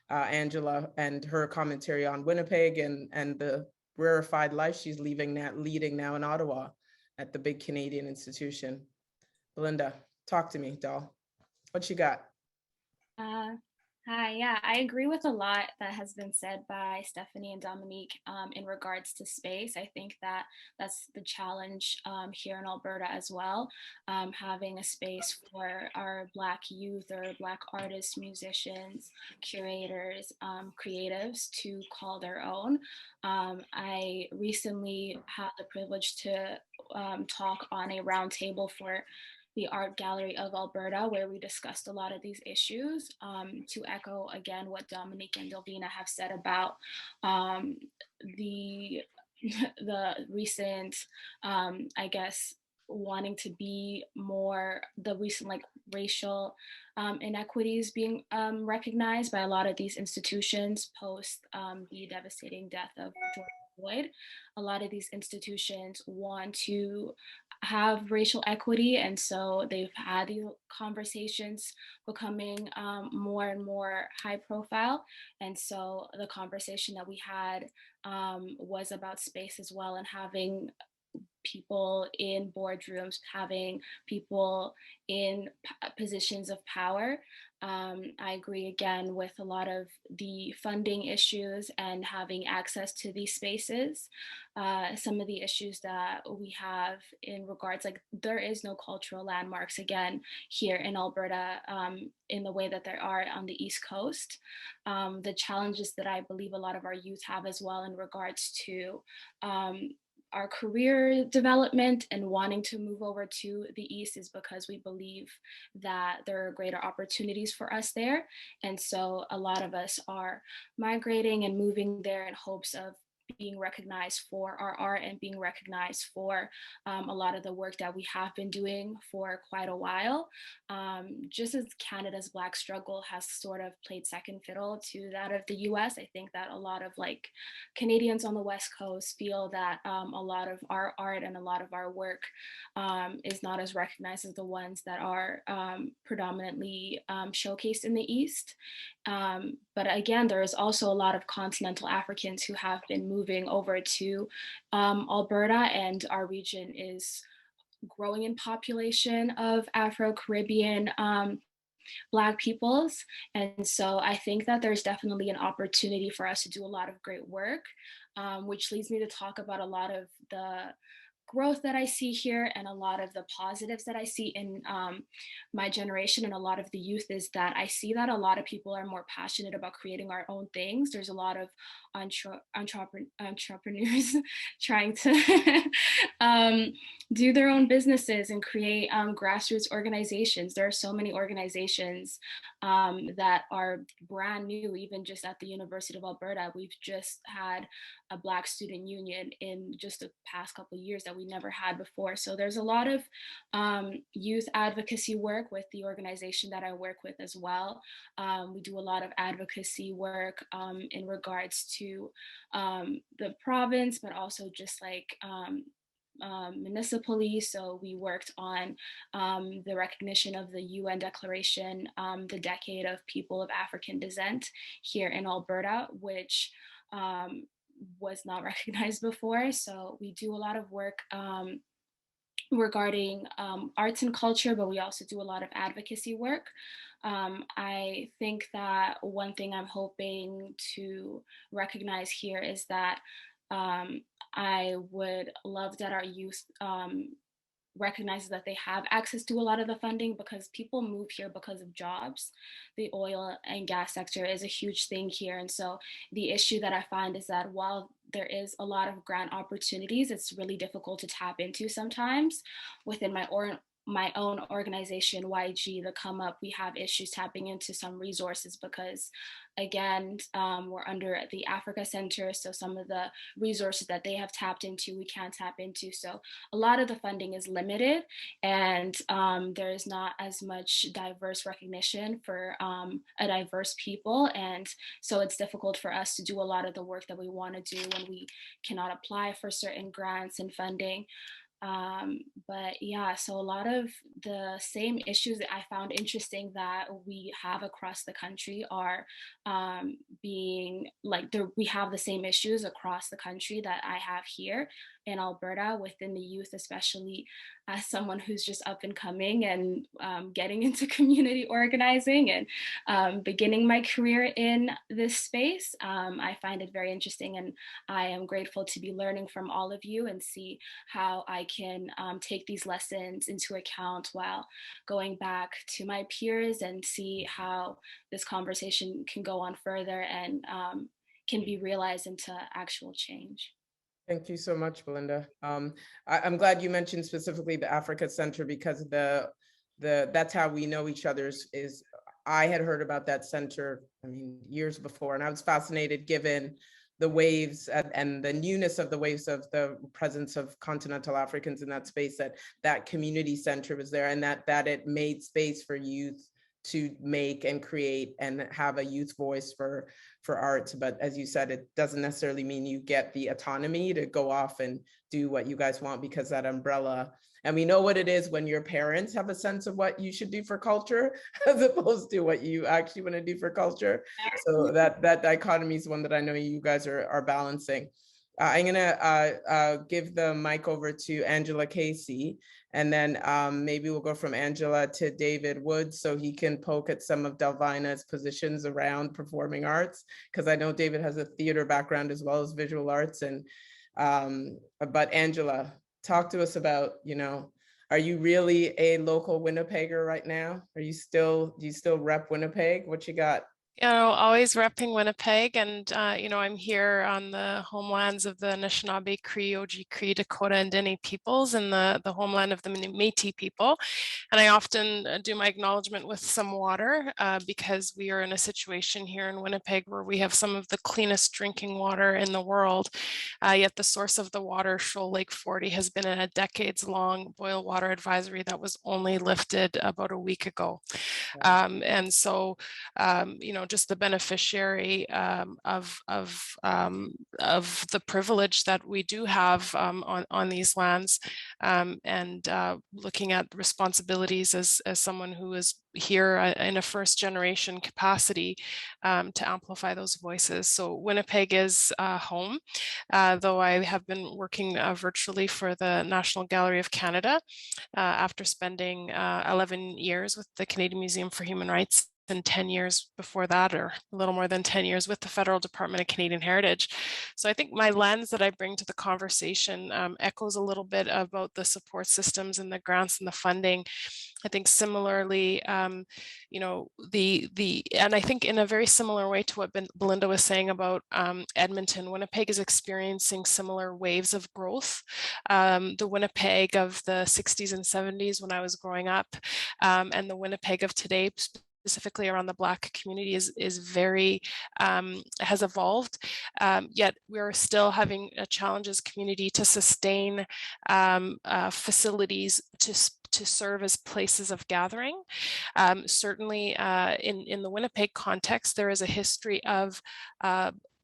Angela and her commentary on Winnipeg and the rarefied life she's leading now in Ottawa at the big Canadian institution. Belinda, talk to me, doll. What you got? Hi, yeah, I agree with a lot that has been said by Stephanie and Dominique in regards to space. I think that that's the challenge here in Alberta as well, having a space for our Black youth or Black artists, musicians, curators, creatives to call their own. I recently had the privilege to talk on a roundtable for the Art Gallery of Alberta, where we discussed a lot of these issues. To echo again what Dominique and Delvina have said about the recent, I guess, wanting to be more, the recent like racial inequities being recognized by a lot of these institutions post the devastating death of George Floyd. A lot of these institutions want to have racial equity, and so they've had these conversations becoming more and more high profile. And so the conversation that we had was about space as well, and having people in boardrooms, having people in positions of power. I agree again with a lot of the funding issues and having access to these spaces. Some of the issues that we have in regards, like there is no cultural landmarks again here in Alberta in the way that there are on the East Coast. The challenges that I believe a lot of our youth have as well in regards to our career development and wanting to move over to the East is because we believe that there are greater opportunities for us there. And so a lot of us are migrating and moving there in hopes of being recognized for our art and being recognized for a lot of the work that we have been doing for quite a while. Just as Canada's Black struggle has sort of played second fiddle to that of the US, I think that a lot of like Canadians on the West Coast feel that a lot of our art and a lot of our work is not as recognized as the ones that are predominantly showcased in the East. But again, there is also a lot of continental Africans who have been moving over to Alberta, and our region is growing in population of Afro-Caribbean Black peoples. And so I think that there's definitely an opportunity for us to do a lot of great work, which leads me to talk about a lot of the growth that I see here and a lot of the positives that I see in my generation and a lot of the youth is that I see that a lot of people are more passionate about creating our own things. There's a lot of entrepreneurs trying to do their own businesses and create grassroots organizations. There are so many organizations that are brand new, even just at the University of Alberta. We've just had a Black student union in just the past couple of years that we never had before. So there's a lot of youth advocacy work with the organization that I work with as well. We do a lot of advocacy work in regards to the province, but also just like municipally. So we worked on the recognition of the UN Declaration, the Decade of People of African Descent here in Alberta, which was not recognized before. So we do a lot of work regarding arts and culture, but we also do a lot of advocacy work. I think that one thing I'm hoping to recognize here is that I would love that our youth recognizes that they have access to a lot of the funding, because people move here because of jobs. The oil and gas sector is a huge thing here. And so the issue that I find is that while there is a lot of grant opportunities, it's really difficult to tap into sometimes. Within my own organization, YG, the Come Up, we have issues tapping into some resources because, again, we're under the Africa Center. So some of the resources that they have tapped into, we can't tap into. So a lot of the funding is limited, and there is not as much diverse recognition for a diverse people. And so it's difficult for us to do a lot of the work that we want to do when we cannot apply for certain grants and funding. But yeah, so a lot of the same issues that I found interesting that we have across the country are being like, we have the same issues across the country that I have here in Alberta within the youth, especially as someone who's just up and coming and getting into community organizing and beginning my career in this space. I find it very interesting, and I am grateful to be learning from all of you and see how I can take these lessons into account while going back to my peers and see how this conversation can go on further and can be realized into actual change. Thank you so much, Belinda. I'm glad you mentioned specifically the Africa Center, because that's how we know each other. Is I had heard about that center, years before, and I was fascinated given the waves and the newness of the waves of the presence of continental Africans in that space, that community center was there, and that it made space for youth to make and create and have a youth voice for arts. But as you said, it doesn't necessarily mean you get the autonomy to go off and do what you guys want, because that umbrella, and we know what it is when your parents have a sense of what you should do for culture as opposed to what you actually want to do for culture. So that dichotomy is one that I know you guys are balancing. I'm gonna give the mic over to Angela Casey, and then maybe we'll go from Angela to David Woods so he can poke at some of Delvina's positions around performing arts, because I know David has a theater background as well as visual arts. And but Angela, talk to us about, are you really a local Winnipegger right now? Do you still rep Winnipeg? What you got? Always repping Winnipeg, and I'm here on the homelands of the Anishinaabe, Cree, Oji-Cree, Dakota, and Dene peoples, and the homeland of the Métis people. And I often do my acknowledgement with some water because we are in a situation here in Winnipeg where we have some of the cleanest drinking water in the world. Yet the source of the water, Shoal Lake 40, has been in a decades-long boil water advisory that was only lifted about a week ago. And so, just the beneficiary of the privilege that we do have on these lands, and looking at responsibilities as someone who is here in a first generation capacity to amplify those voices. So Winnipeg is home, though I have been working virtually for the National Gallery of Canada after spending 11 years with the Canadian Museum for Human Rights and 10 years before that, or a little more than 10 years with the Federal Department of Canadian Heritage. So I think my lens that I bring to the conversation echoes a little bit about the support systems and the grants and the funding. I think similarly, you know, and I think in a very similar way to what Belinda was saying about Edmonton, Winnipeg is experiencing similar waves of growth. The Winnipeg of the 60s and 70s when I was growing up, and the Winnipeg of today, specifically around the Black community, is very, has evolved, yet we're still having a challenge as community to sustain facilities to serve as places of gathering. Certainly in the Winnipeg context, there is a history of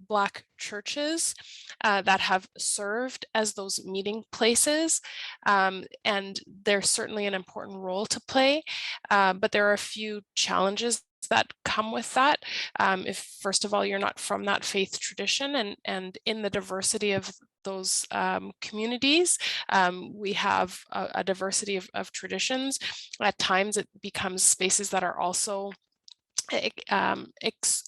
Black churches that have served as those meeting places, and there's certainly an important role to play, but there are a few challenges that come with that. If first of all, you're not from that faith tradition, and in the diversity of those communities, we have a diversity of traditions. At times it becomes spaces that are also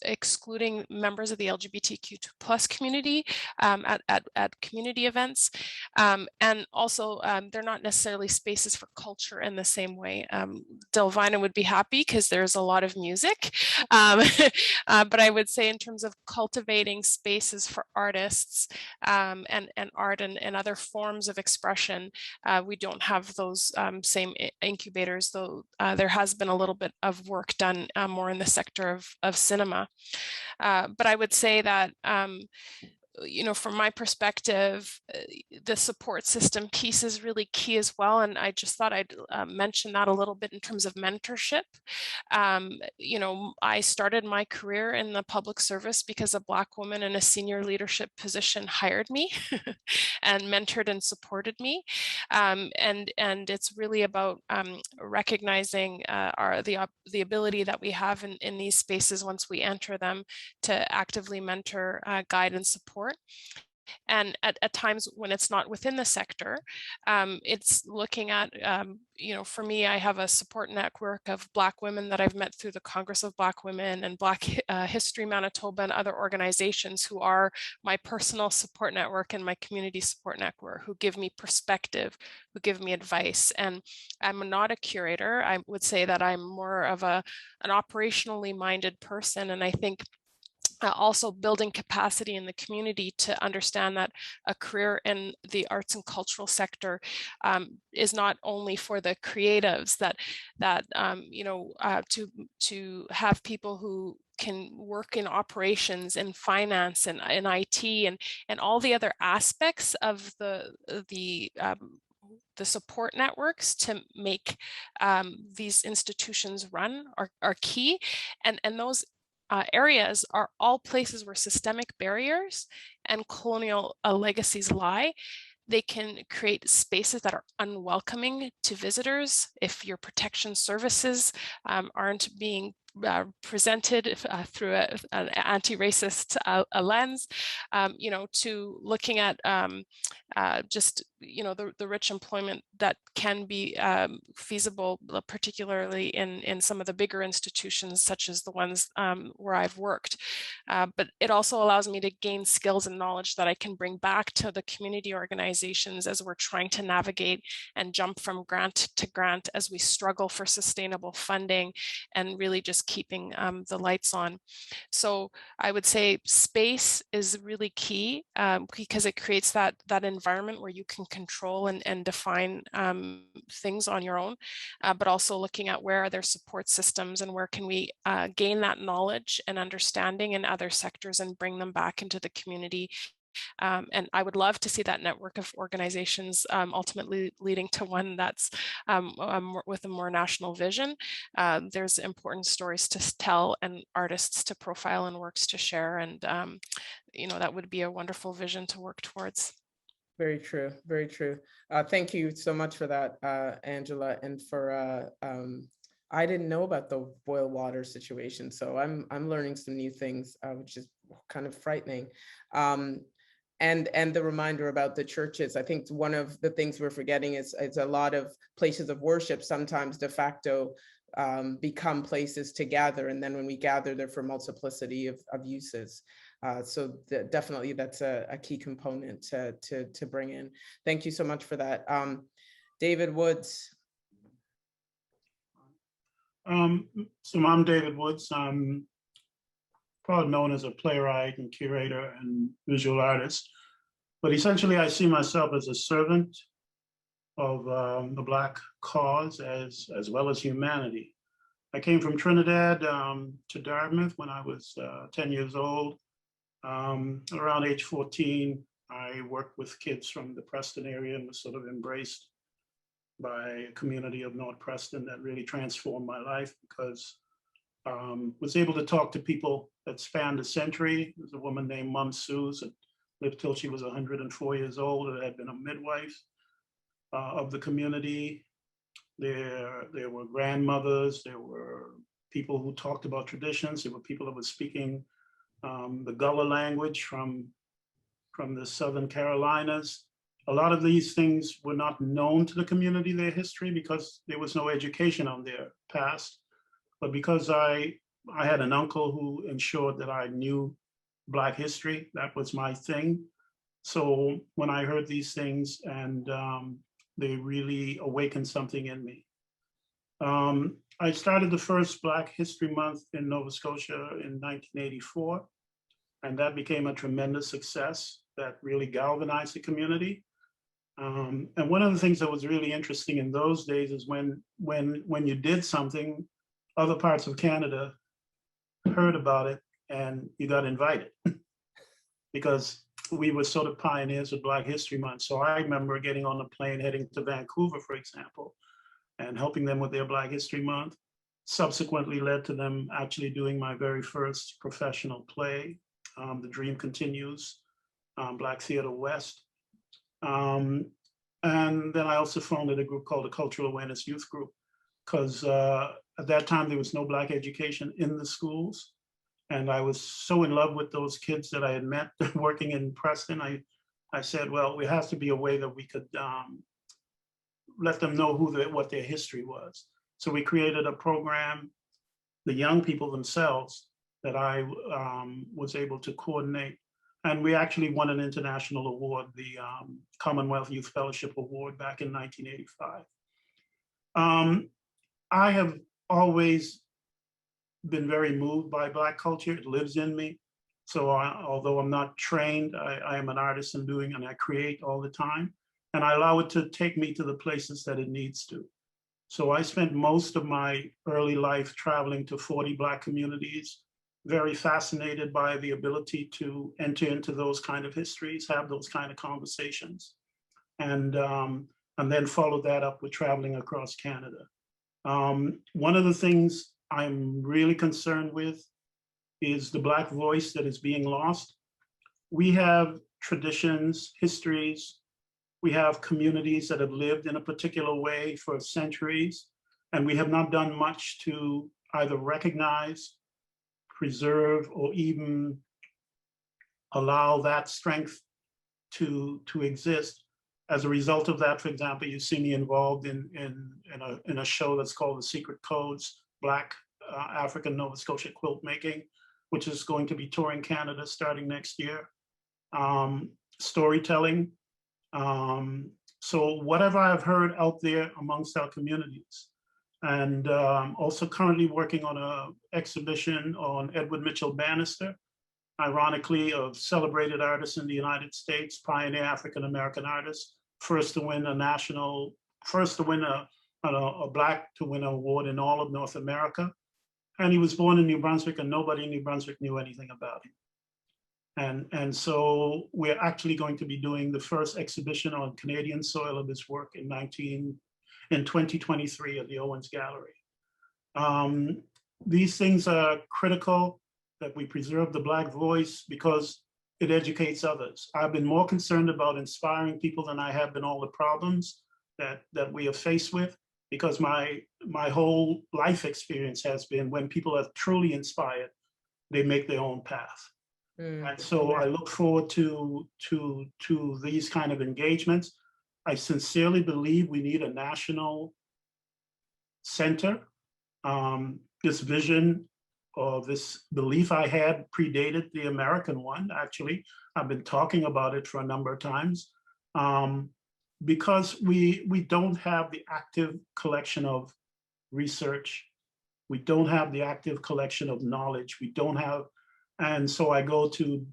excluding members of the LGBTQ+ community at community events, and also they're not necessarily spaces for culture in the same way. Delvina would be happy because there's a lot of music, but I would say in terms of cultivating spaces for artists and art and other forms of expression, we don't have those same incubators, though there has been a little bit of work done more in the sector of cinema. But I would say that you know, from my perspective, the support system piece is really key as well. And I just thought I'd mention that a little bit in terms of mentorship. You know, I started my career in the public service because a Black woman in a senior leadership position hired me and mentored and supported me. And it's really about recognizing the ability that we have in these spaces once we enter them to actively mentor, guide, and support. And at times when it's not within the sector, it's looking at, you know, for me, I have a support network of Black women that I've met through the Congress of Black Women and Black History Manitoba and other organizations who are my personal support network and my community support network, who give me perspective, who give me advice. And I'm not a curator. I would say that I'm more of an operationally minded person. And I think also building capacity in the community to understand that a career in the arts and cultural sector is not only for the creatives, that you know, to have people who can work in operations and finance and in IT and all the other aspects of the support networks to make these institutions run are key, and those areas are all places where systemic barriers and colonial legacies lie. They can create spaces that are unwelcoming to visitors if your protection services aren't being presented through an anti-racist lens, you know, to looking at just, you know, the rich employment that can be feasible, particularly in some of the bigger institutions, such as the ones where I've worked. But it also allows me to gain skills and knowledge that I can bring back to the community organizations as we're trying to navigate and jump from grant to grant as we struggle for sustainable funding and really just keeping the lights on. So I would say space is really key because it creates that environment where you can control and define things on your own, but also looking at where are there support systems and where can we gain that knowledge and understanding in other sectors and bring them back into the community And I would love to see that network of organizations ultimately leading to one that's with a more national vision. There's important stories to tell and artists to profile and works to share. And, that would be a wonderful vision to work towards. Very true. Very true. Thank you so much for that, Angela. And for, I didn't know about the boil water situation. So I'm learning some new things, which is kind of frightening. And the reminder about the churches. I think one of the things we're forgetting is a lot of places of worship sometimes de facto become places to gather. And then when we gather, they're for multiplicity of uses. So definitely that's a key component to bring in. Thank you so much for that. David Woods. So I'm David Woods. I'm probably known as a playwright and curator and visual artist, but essentially I see myself as a servant of the Black cause as well as humanity. I came from Trinidad to Dartmouth when I was 10 years old. Around age 14, I worked with kids from the Preston area and was sort of embraced by a community of North Preston that really transformed my life because was able to talk to people that spanned a century. There's a woman named Mum Suze that lived till she was 104 years old and had been a midwife of the community. There were grandmothers, there were people who talked about traditions, there were people that were speaking the Gullah language from the Southern Carolinas. A lot of these things were not known to the community, their history, because there was no education on their past. But because I had an uncle who ensured that I knew Black history, that was my thing. So when I heard these things, and they really awakened something in me. I started the first Black History Month in Nova Scotia in 1984, and that became a tremendous success that really galvanized the community. And one of the things that was really interesting in those days is when you did something, other parts of Canada heard about it and you got invited because we were sort of pioneers of Black History Month. So I remember getting on a plane heading to Vancouver, for example, and helping them with their Black History Month. Subsequently led to them actually doing my very first professional play, The Dream Continues, Black Theatre West. And then I also founded a group called the Cultural Awareness Youth Group, because at that time there was no Black education in the schools. And I was so in love with those kids that I had met working in Preston. I said, well, there has to be a way that we could let them know what their history was. So we created a program, the young people themselves, that I was able to coordinate. And we actually won an international award, the Commonwealth Youth Fellowship Award back in 1985. I have always been very moved by Black culture. It lives in me. So although I'm not trained, I am an artist and I create all the time. And I allow it to take me to the places that it needs to. So I spent most of my early life traveling to 40 Black communities, very fascinated by the ability to enter into those kind of histories, have those kind of conversations, and then follow that up with traveling across Canada. One of the things I'm really concerned with is the Black voice that is being lost. We have traditions, histories, we have communities that have lived in a particular way for centuries, and we have not done much to either recognize, preserve, or even allow that strength to exist. As a result of that, for example, you see me involved in a show that's called The Secret Codes, Black African Nova Scotia Quilt Making, which is going to be touring Canada starting next year. Storytelling. So whatever I've heard out there amongst our communities, and also currently working on an exhibition on Edward Mitchell Bannister, ironically, a celebrated artist in the United States, pioneer African-American artist, first to win a Black to win an award in all of North America. And he was born in New Brunswick, and nobody in New Brunswick knew anything about him. And so we're actually going to be doing the first exhibition on Canadian soil of his work in 2023 at the Owens Gallery. These things are critical, that we preserve the Black voice because it educates others. I've been more concerned about inspiring people than I have been all the problems that we are faced with, because my whole life experience has been when people are truly inspired, they make their own path. And so I look forward to these kind of engagements. I sincerely believe we need a national center. This vision or this belief I had predated the American one, actually. I've been talking about it for a number of times, because we don't have the active collection of research. We don't have the active collection of knowledge. We don't have, and so I go to,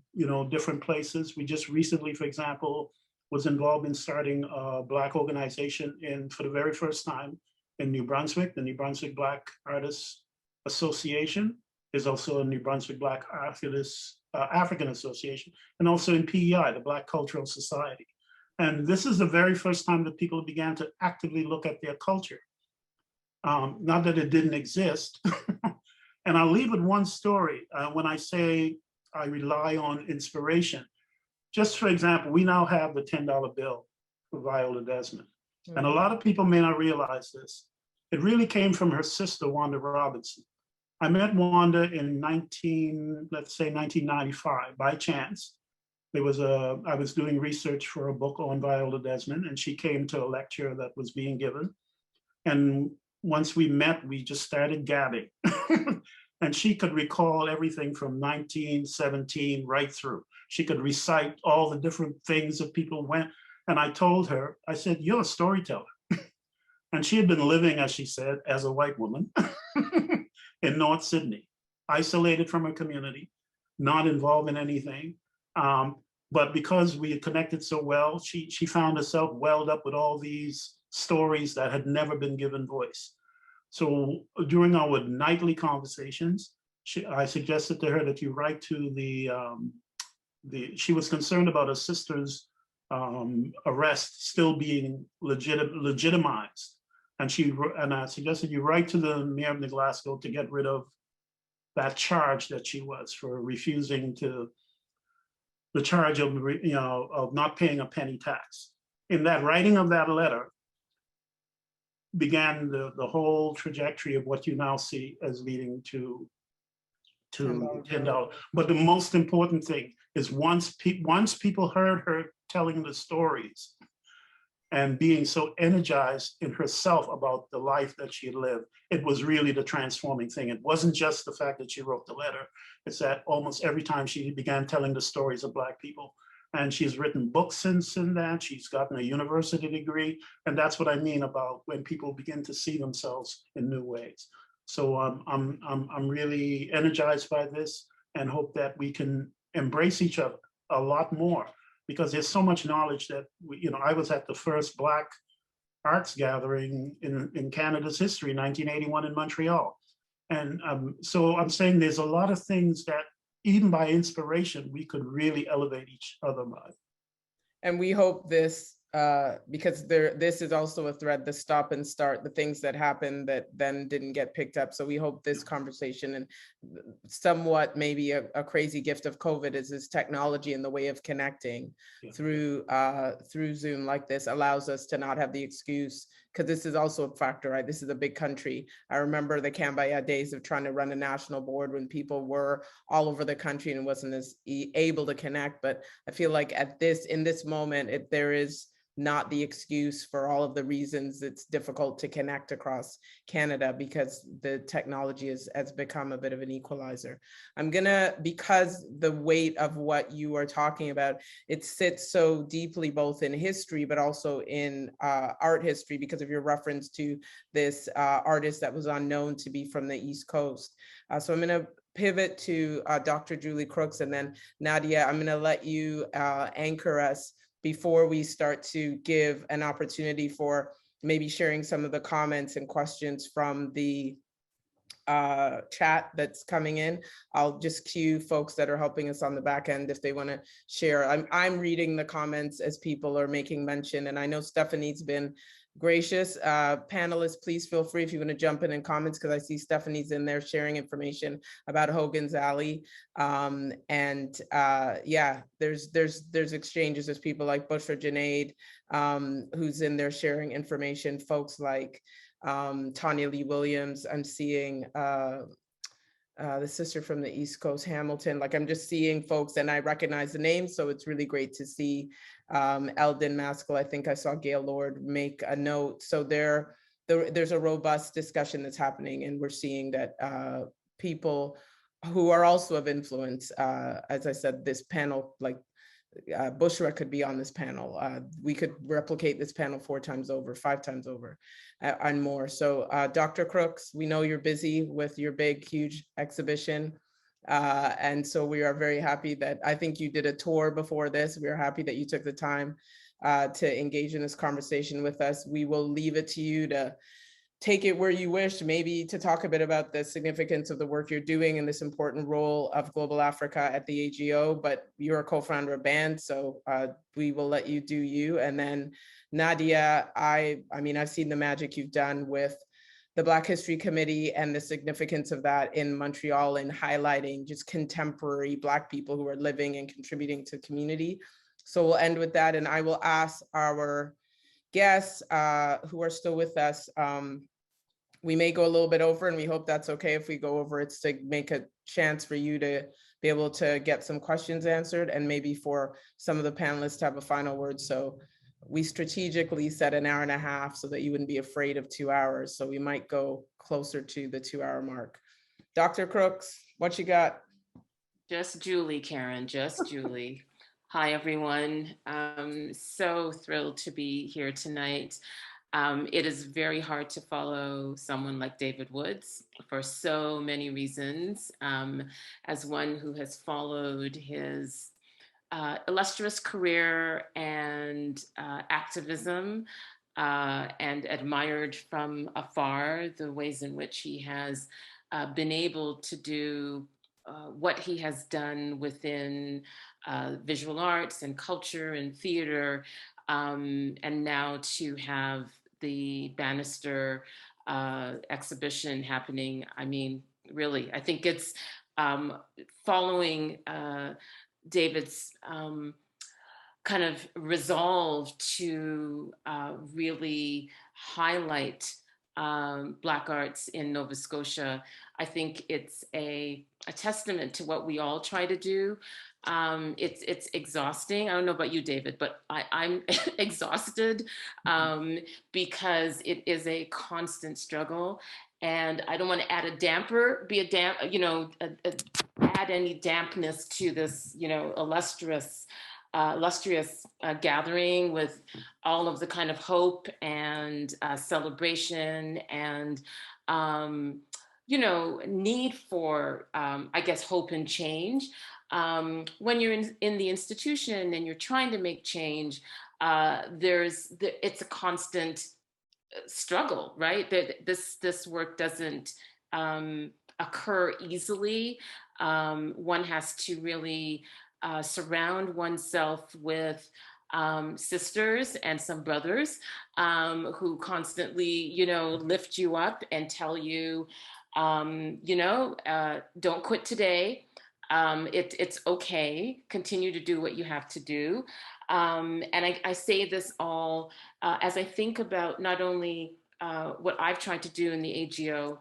different places. We just recently, for example, was involved in starting a Black organization for the very first time in New Brunswick. The New Brunswick Black Artists Association is also a New Brunswick Black African Association, and also in PEI, the Black Cultural Society. And this is the very first time that people began to actively look at their culture. Not that it didn't exist. And I'll leave with one story. When I say I rely on inspiration, just for example, we now have the $10 bill for Viola Desmond. And a lot of people may not realize this. It really came from her sister, Wanda Robertson. I met Wanda in 1995 by chance. I was doing research for a book on Viola Desmond, and she came to a lecture that was being given. And once we met, we just started gabbing. And she could recall everything from 1917 right through. She could recite all the different things that people went. And I told her, I said, "You're a storyteller." And she had been living, as she said, as a white woman in North Sydney, isolated from her community, not involved in anything. But because we had connected so well, she found herself welled up with all these stories that had never been given voice. So during our nightly conversations, I suggested to her that you write to she was concerned about her sister's arrest still being legitimized. And I suggested you write to the mayor of New Glasgow to get rid of that charge that she was for refusing the charge of not paying a penny tax. In that writing of that letter began the whole trajectory of what you now see as leading to $10. But the most important thing is once people heard her telling the stories and being so energized in herself about the life that she had lived, it was really the transforming thing. It wasn't just the fact that she wrote the letter, it's that almost every time she began telling the stories of Black people. And she's written books since that, she's gotten a university degree. And that's what I mean about when people begin to see themselves in new ways. So I'm really energized by this and hope that we can embrace each other a lot more, because there's so much knowledge that, I was at the first Black arts gathering in Canada's history, 1981 in Montreal. And so I'm saying there's a lot of things that even by inspiration, we could really elevate each other by. And we hope this, because this is also a thread, the stop and start, the things that happened that then didn't get picked up. So we hope this conversation, and somewhat maybe a crazy gift of COVID, is this technology and the way of connecting through Zoom like this allows us to not have the excuse, because this is also a factor, right? This is a big country. I remember the Canberra days of trying to run a national board when people were all over the country and wasn't as able to connect. But I feel like in this moment, there is not the excuse for all of the reasons it's difficult to connect across Canada, because the technology has become a bit of an equalizer. Because the weight of what you are talking about, it sits so deeply both in history, but also in art history, because of your reference to this artist that was unknown to be from the East Coast. So I'm gonna pivot to Dr. Julie Crooks, and then Nadia, I'm gonna let you anchor us before we start to give an opportunity for maybe sharing some of the comments and questions from the chat that's coming in. I'll just cue folks that are helping us on the back end if they want to share. I'm reading the comments as people are making mention, and I know Stephanie's been gracious. Panelists, please feel free if you want to jump in comments, because I see Stephanie's in there sharing information about Hogan's Alley. Yeah, there's exchanges. There's people like Bushra Junaid, who's in there sharing information. Folks like Tanya Lee Williams. I'm seeing the sister from the East Coast, Hamilton. Like, I'm just seeing folks and I recognize the names. So it's really great to see Eldon Maskell. I think I saw Gail Lord make a note. So there's a robust discussion that's happening, and we're seeing that people who are also of influence, as I said, this panel, like Bushra could be on this panel. We could replicate this panel 4 times over, 5 times over, and more. So Dr. Crooks, we know you're busy with your big, huge exhibition. And so we are very happy that, I think you did a tour before this. We are happy that you took the time to engage in this conversation with us. We will leave it to you to take it where you wish, maybe to talk a bit about the significance of the work you're doing in this important role of Global Africa at the AGO, but you're a co-founder of BAND, so we will let you do you. And then Nadia, I mean, I've seen the magic you've done with the Black History Committee and the significance of that in Montreal, and highlighting just contemporary Black people who are living and contributing to community. So we'll end with that, and I will ask our guests who are still with us, we may go a little bit over, and we hope that's okay if we go over. It's to make a chance for you to be able to get some questions answered, and maybe for some of the panelists to have a final word. So we strategically set an hour and a half so that you wouldn't be afraid of 2 hours. So we might go closer to the 2-hour mark. Dr. Crooks, what you got? Just Julie, Karen, just Julie. Hi, everyone. So thrilled to be here tonight. It is very hard to follow someone like David Woods for so many reasons. As one who has followed his illustrious career and activism, and admired from afar the ways in which he has been able to do what he has done within visual arts and culture and theater, and now to have the Bannister exhibition happening. I mean, really, I think it's following David's kind of resolve to really highlight Black arts in Nova Scotia. I think it's a testament to what we all try to do. It's exhausting. I don't know about you, David, but I'm exhausted because it is a constant struggle, and I don't want to add add any dampness to this, illustrious gathering with all of the kind of hope and celebration and need for I guess hope and change. When you're in the institution and you're trying to make change, it's a constant struggle, right? This work doesn't occur easily. One has to really surround oneself with sisters and some brothers who constantly, lift you up and tell you, don't quit today. It's okay. Continue to do what you have to do. And I say this all as I think about not only what I've tried to do in the AGO,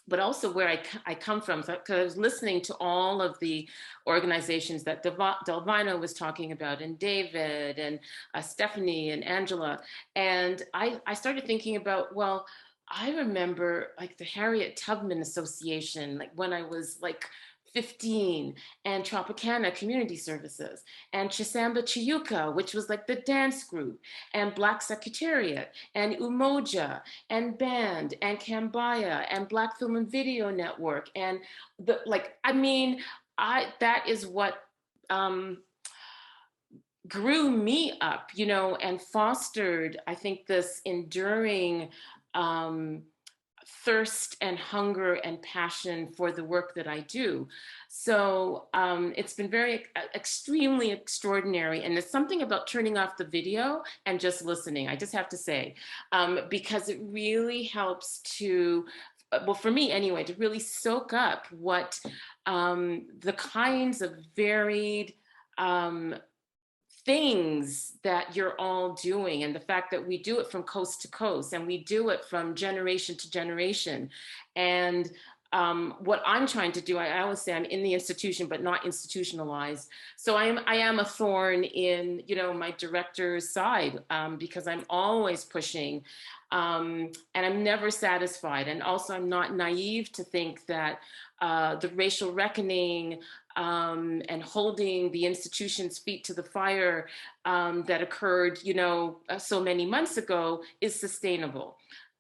but also where I come from, because I was listening to all of the organizations that Delvina was talking about, and David and Stephanie and Angela. And I started thinking about, well, I remember like the Harriet Tubman Association, like when I was like 15, and Tropicana Community Services, and Chisamba Chiyuka, which was like the dance group, and Black Secretariat, and Umoja, and Band, and Kambaya, and Black Film and Video Network, and that is what grew me up, and fostered, I think, this enduring thirst and hunger and passion for the work that I do. So it's been very extremely extraordinary. And there's something about turning off the video and just listening, I just have to say, because it really helps to, well, for me anyway, to really soak up what the kinds of varied things that you're all doing, and the fact that we do it from coast to coast and we do it from generation to generation. And what I'm trying to do, I always say I'm in the institution, but not institutionalized. So I am a thorn in, you know, my director's side, because I'm always pushing, and I'm never satisfied. And also I'm not naive to think that the racial reckoning and holding the institution's feet to the fire that occurred, you know, so many months ago is sustainable.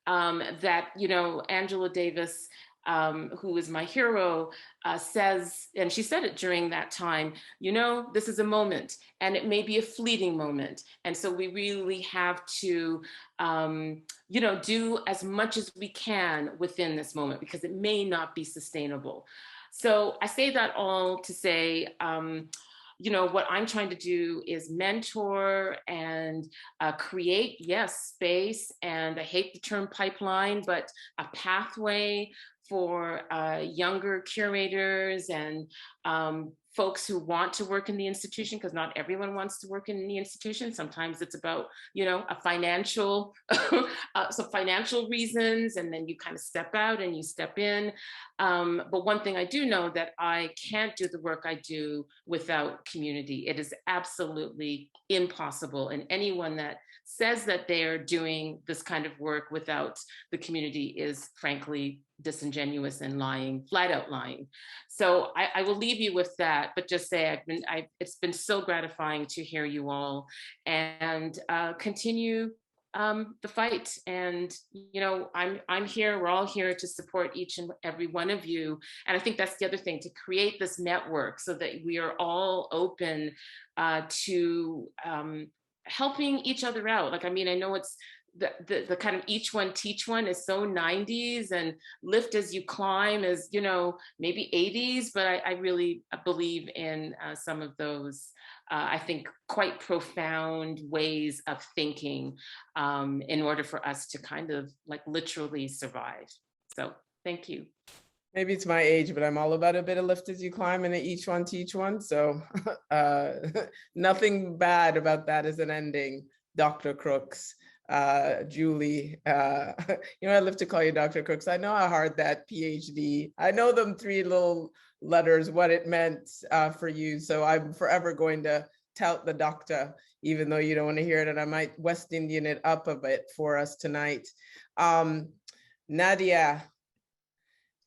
That, you know, Angela Davis, who is my hero, says, and she said it during that time, you know, this is a moment and it may be a fleeting moment. And so we really have to, you know, do as much as we can within this moment, because it may not be sustainable. So I say that all to say, you know, what I'm trying to do is mentor and create, yes, space, and I hate the term pipeline, but a pathway for younger curators and folks who want to work in the institution, because not everyone wants to work in the institution. Sometimes it's about, you know, a financial, some financial reasons, and then you kind of step out and you step in. But one thing I do know, that I can't do the work I do without community. It is absolutely impossible. And anyone that says that they're doing this kind of work without the community is frankly disingenuous and lying, flat out lying. So I will leave you with that, but just say it's been so gratifying to hear you all, and continue the fight. And you know, I'm here. We're all here to support each and every one of you. And I think that's the other thing, to create this network so that we are all open to helping each other out. Like, I mean, I know it's the kind of each one teach one is so 90s, and lift as you climb is, you know, maybe 80s, but I really believe in some of those, I think, quite profound ways of thinking in order for us to kind of like literally survive. So thank you. Maybe it's my age, but I'm all about a bit of lift as you climb and each one teach one. So nothing bad about that as an ending, Dr. Crooks. Julie, you know, I live to call you Dr. Crooks. I know how hard that PhD, I know them three little letters, what it meant for you. So I'm forever going to tout the doctor, even though you don't want to hear it. And I might West Indian it up a bit for us tonight. Nadia.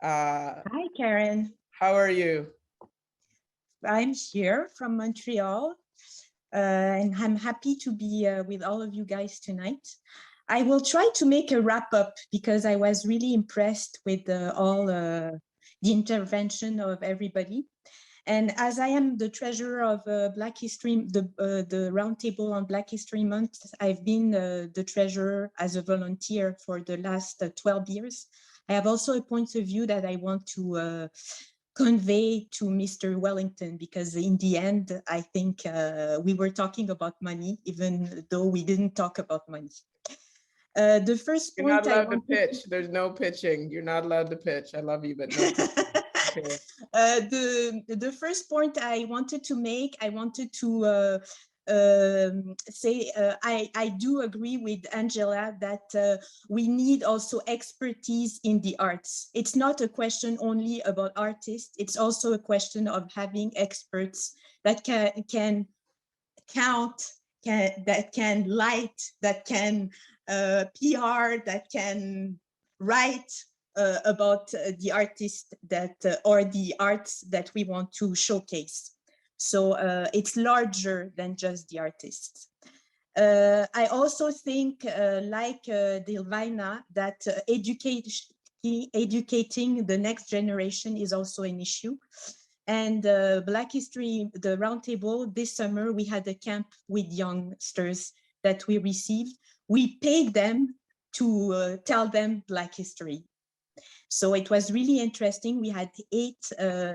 Hi, Karen. How are you? I'm here from Montreal. And I'm happy to be with all of you guys tonight. I will try to make a wrap up, because I was really impressed with all the intervention of everybody. And as I am the treasurer of Black History, the Roundtable on Black History Month, I've been the treasurer as a volunteer for the last 12 years. I have also a point of view that I want to convey to Mr. Wellington, because in the end, I think we were talking about money, even though we didn't talk about money. The first point— You're not allowed to pitch. There's no pitching. You're not allowed to pitch. I love you, but no pitching. Okay. The first point I wanted to make, I wanted to say I do agree with Angela that we need also expertise in the arts. It's not a question only about artists, it's also a question of having experts that can count, that can light, that can PR, that can write about the artist that or the arts that we want to showcase. So it's larger than just the artists. I also think, like Delvina, that educating the next generation is also an issue. And Black History, the Roundtable, this summer, we had a camp with youngsters that we received. We paid them to tell them Black history. So it was really interesting. We had 8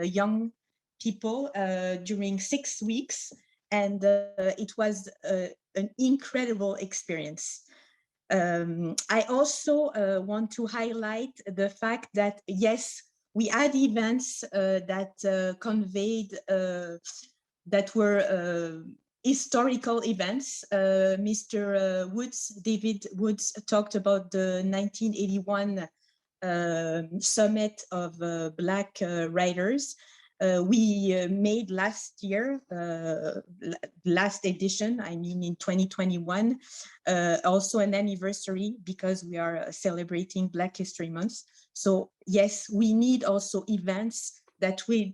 young people during 6 weeks, and it was an incredible experience. I also want to highlight the fact that, yes, we had events that conveyed, that were historical events. Mr. David Woods talked about the 1981 summit of Black writers. We made last year, last edition, I mean in 2021, also an anniversary because we are celebrating Black History Month. So yes, we need also events that will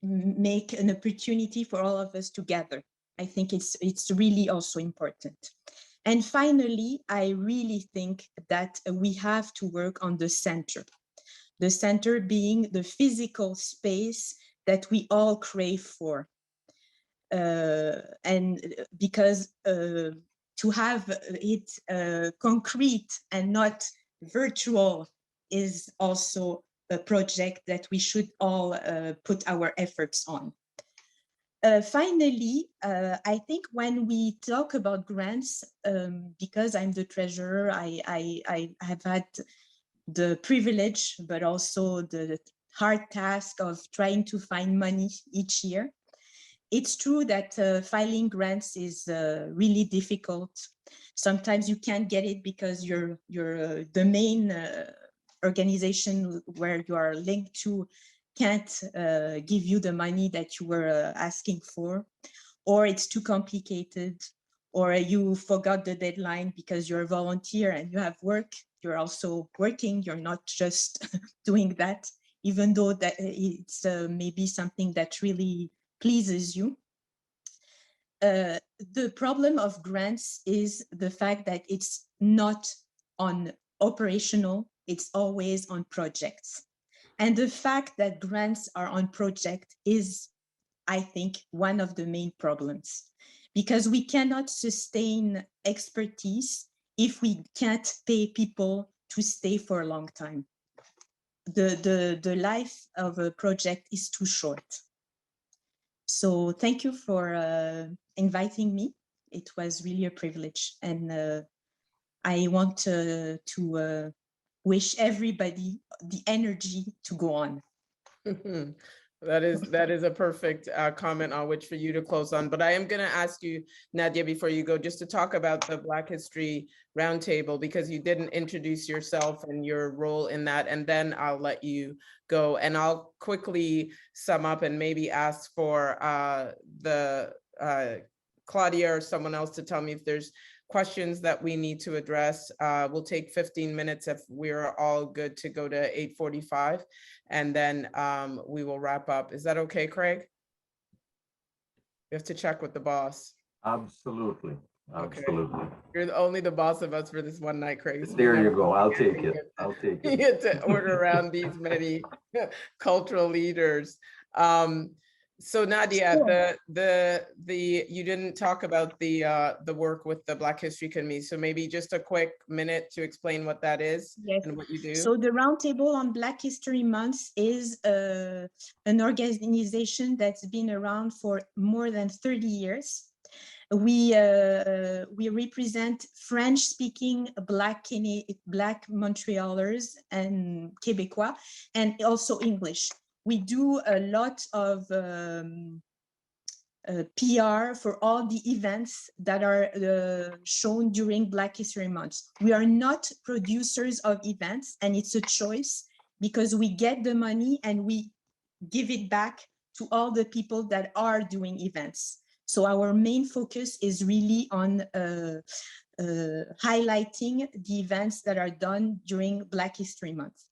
make an opportunity for all of us to gather. I think it's really also important. And finally, I really think that we have to work on the center. The center being the physical space that we all crave for. And because to have it concrete and not virtual is also a project that we should all put our efforts on. Finally, I think when we talk about grants, because I'm the treasurer, I have had the privilege, but also the hard task of trying to find money each year. It's true that filing grants is really difficult. Sometimes you can't get it because the main organization where you are linked to can't give you the money that you were asking for, or it's too complicated, or you forgot the deadline because you're a volunteer and you have work. You're also working, you're not just doing that, even though that it's maybe something that really pleases you. The problem of grants is the fact that it's not on operational, it's always on projects. And the fact that grants are on project is, I think, one of the main problems, because we cannot sustain expertise if we can't pay people to stay for a long time. The life of a project is too short. So thank you for inviting me. It was really a privilege. And I want to wish everybody the energy to go on. That is a perfect comment on which for you to close on. But I am going to ask you, Nadia, before you go, just to talk about the Black History Roundtable, because you didn't introduce yourself and your role in that, and then I'll let you go. And I'll quickly sum up and maybe ask for Claudia or someone else to tell me if there's questions that we need to address. We'll take 15 minutes if we're all good to go to 8:45, and then we will wrap up. Is that okay, Craig? We have to check with the boss. Absolutely. Absolutely. Okay. You're only the boss of us for this one night, Craig. So there you go. I'll take it. I'll take it. You get to order around these many cultural leaders. So Nadia, sure. You didn't talk about the work with the Black History Committee. So maybe just a quick minute to explain what that is. Yes. And what you do. So the Roundtable on Black History Month is an organization that's been around for more than 30 years. We represent French-speaking Black Montrealers and Québécois, and also English. We do a lot of PR for all the events that are shown during Black History Month. We are not producers of events, and it's a choice because we get the money and we give it back to all the people that are doing events. So our main focus is really on highlighting the events that are done during Black History Month.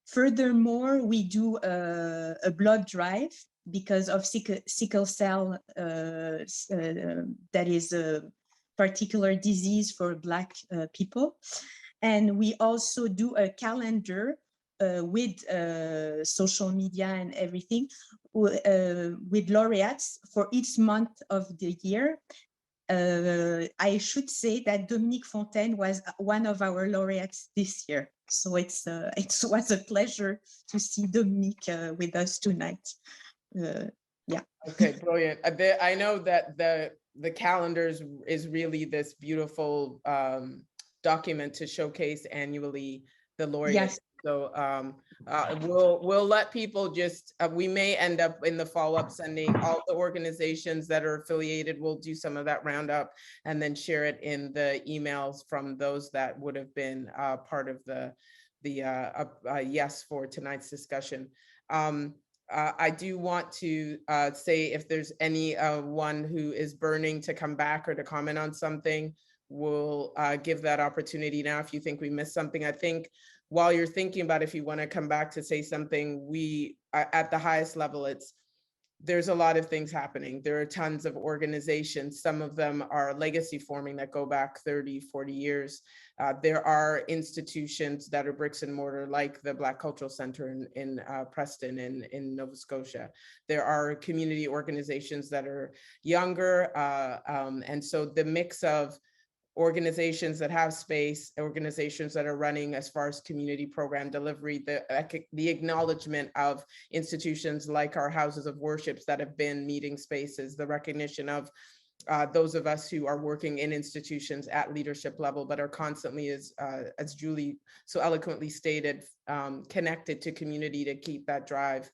Furthermore, we do a blood drive because of sickle cell, that is a particular disease for Black people. And we also do a calendar with social media and everything, with laureates for each month of the year. I should say that Dominique Fontaine was one of our laureates this year. So it was a pleasure to see Dominique with us tonight. Yeah. Okay, brilliant. I know that the calendar is really this beautiful document to showcase annually the laureates. Yes. So we'll let people just, we may end up in the follow-up sending all the organizations that are affiliated. We'll do some of that roundup and then share it in the emails from those that would have been part of the yes for tonight's discussion. I do want to say if there's any one who is burning to come back or to comment on something, we'll give that opportunity now. If you think we missed something, I think while you're thinking about if you want to come back to say something, we at the highest level, there's a lot of things happening. There are tons of organizations. Some of them are legacy forming that go back 30, 40 years. There are institutions that are bricks and mortar, like the Black Cultural Center in Preston in Nova Scotia. There are community organizations that are younger. And so the mix of organizations that have space, organizations that are running as far as community program delivery, the acknowledgement of institutions like our houses of worships that have been meeting spaces, the recognition of those of us who are working in institutions at leadership level, but are constantly, as Julie so eloquently stated, connected to community to keep that drive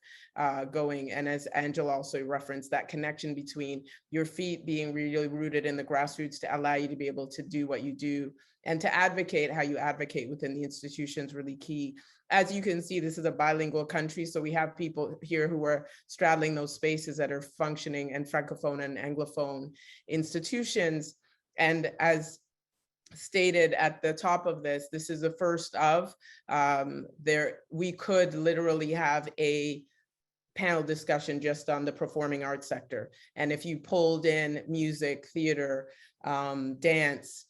going. And as Angela also referenced, that connection between your feet being really rooted in the grassroots to allow you to be able to do what you do and to advocate how you advocate within the institutions really key. As you can see, this is a bilingual country, so we have people here who are straddling those spaces that are functioning in Francophone and Anglophone institutions. And as stated at the top of this is the first of, we could literally have a panel discussion just on the performing arts sector. And if you pulled in music, theater, dance,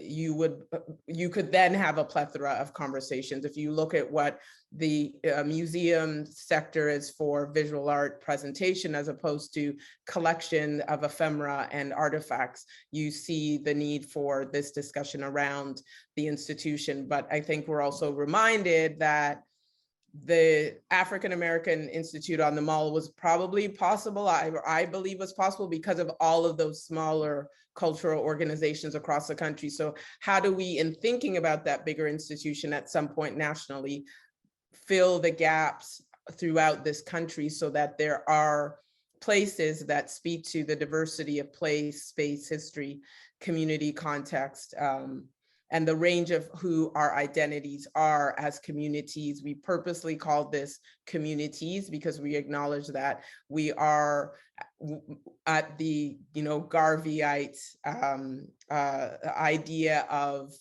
you could then have a plethora of conversations. If you look at what the museum sector is for visual art presentation, as opposed to collection of ephemera and artifacts, you see the need for this discussion around the institution. But I think we're also reminded that the African American Institute on the Mall was probably possible, I believe was possible because of all of those smaller cultural organizations across the country. So how do we, in thinking about that bigger institution at some point nationally, fill the gaps throughout this country so that there are places that speak to the diversity of place, space, history, community context, and the range of who our identities are as communities. We purposely called this communities because we acknowledge that we are at the Garveyite idea of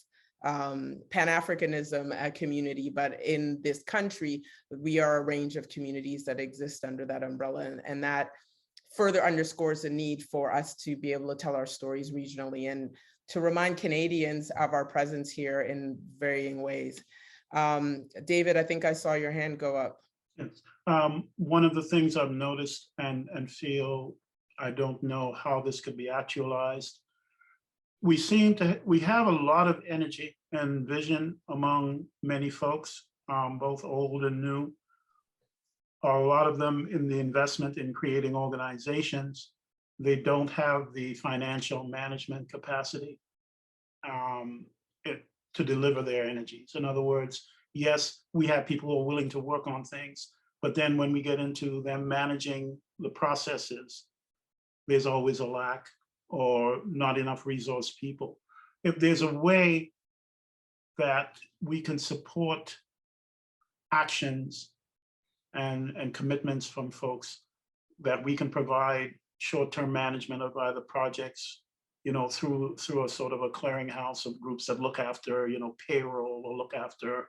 Pan-Africanism, a community, but in this country, we are a range of communities that exist under that umbrella, and that further underscores the need for us to be able to tell our stories regionally and to remind Canadians of our presence here in varying ways. David, I think I saw your hand go up. Yes. One of the things I've noticed and feel, I don't know how this could be actualized. We have a lot of energy and vision among many folks, both old and new. A lot of them in the investment in creating organizations. They don't have the financial management capacity to deliver their energies. In other words, yes, we have people who are willing to work on things, but then when we get into them managing the processes, there's always a lack or not enough resource people. If there's a way that we can support actions and commitments from folks that we can provide short-term management of either projects, through a sort of a clearinghouse of groups that look after, payroll or look after,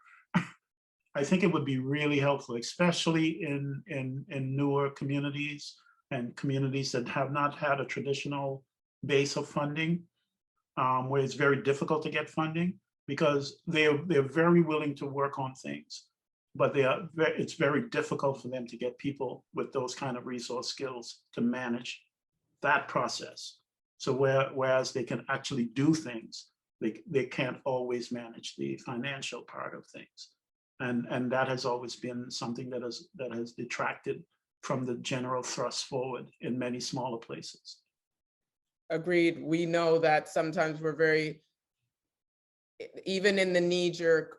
I think it would be really helpful, especially in newer communities and communities that have not had a traditional base of funding, where it's very difficult to get funding because they're very willing to work on things, but it's very difficult for them to get people with those kind of resource skills to manage that process. So whereas they can actually do things, they can't always manage the financial part of things. And that has always been something that has detracted from the general thrust forward in many smaller places. Agreed. We know that sometimes we're very, even in the knee-jerk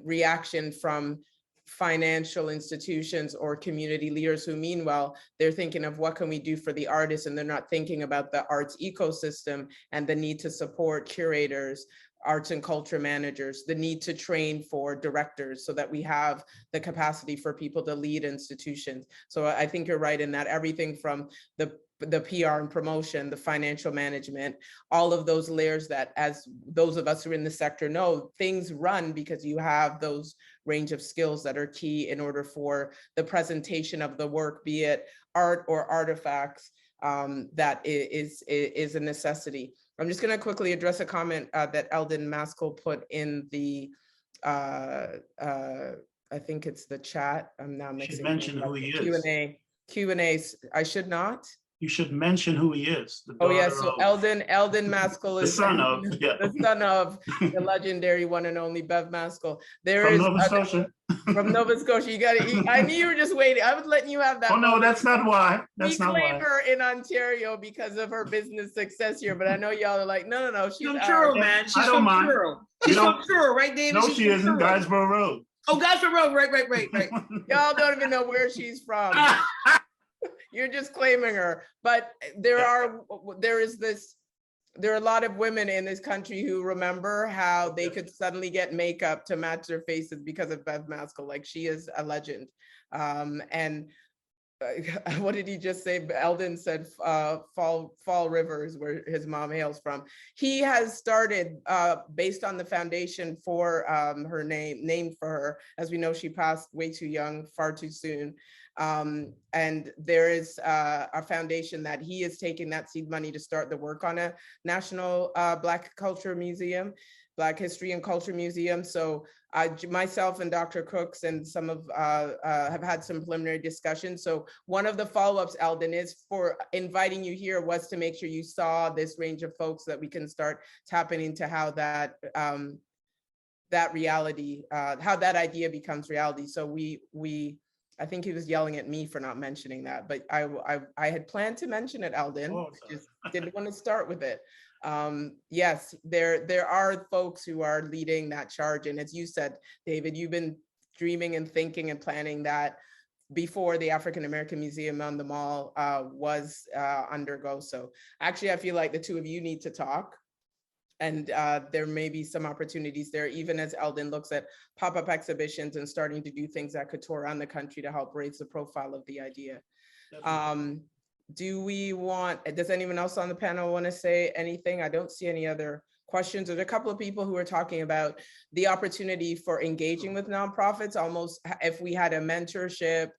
reaction from financial institutions or community leaders who meanwhile, they're thinking of what can we do for the artists, and they're not thinking about the arts ecosystem and the need to support curators, arts and culture managers, the need to train for directors so that we have the capacity for people to lead institutions. So I think you're right in that everything from the PR and promotion, the financial management, all of those layers that, as those of us who are in the sector know, things run because you have those range of skills that are key in order for the presentation of the work, be it art or artifacts, that is a necessity. I'm just going to quickly address a comment that Eldon Maskell put in the, I think it's the chat. I'm now mixing. You should mention who he is. Q&A. I should not. You should mention who he is. Oh yeah, so Eldon Maskell is the son of the legendary one and only Bev Maskell. From Nova Scotia. From Nova Scotia. You got to. I knew you were just waiting. I was letting you have that. Oh no, that's not why. That's not why. We claim her in Ontario because of her business success here, but I know y'all are like, no. She's from Truro, man. She's from Truro. She's from Truro, right, David? No, she isn't. Guysborough Road. Oh, Guysborough Road. Right. Y'all don't even know where she's from. You're just claiming her, but there are a lot of women in this country who remember how they could suddenly get makeup to match their faces because of Bev Maskell. Like, she is a legend. And what did he just say? Eldon said Fall River is where his mom hails from. He has started, based on the foundation for her named for her. As we know, she passed way too young, far too soon. And there is a foundation that he is taking that seed money to start the work on a national Black Culture Museum, Black History and Culture Museum. So myself and Dr. Crooks and some of have had some preliminary discussions. So one of the follow-ups, Eldon, is for inviting you here was to make sure you saw this range of folks that we can start tapping into how that that reality, how that idea becomes reality. So I think he was yelling at me for not mentioning that, but I had planned to mention it, Eldon. Oh, just didn't want to start with it. Yes, there are folks who are leading that charge. And as you said, David, you've been dreaming and thinking and planning that before the African American Museum on the Mall was undergo. So actually, I feel like the two of you need to talk. And there may be some opportunities there, even as Eldon looks at pop-up exhibitions and starting to do things that could tour around the country to help raise the profile of the idea. Does anyone else on the panel want to say anything? I don't see any other questions. There's a couple of people who are talking about the opportunity for engaging with nonprofits, almost if we had a mentorship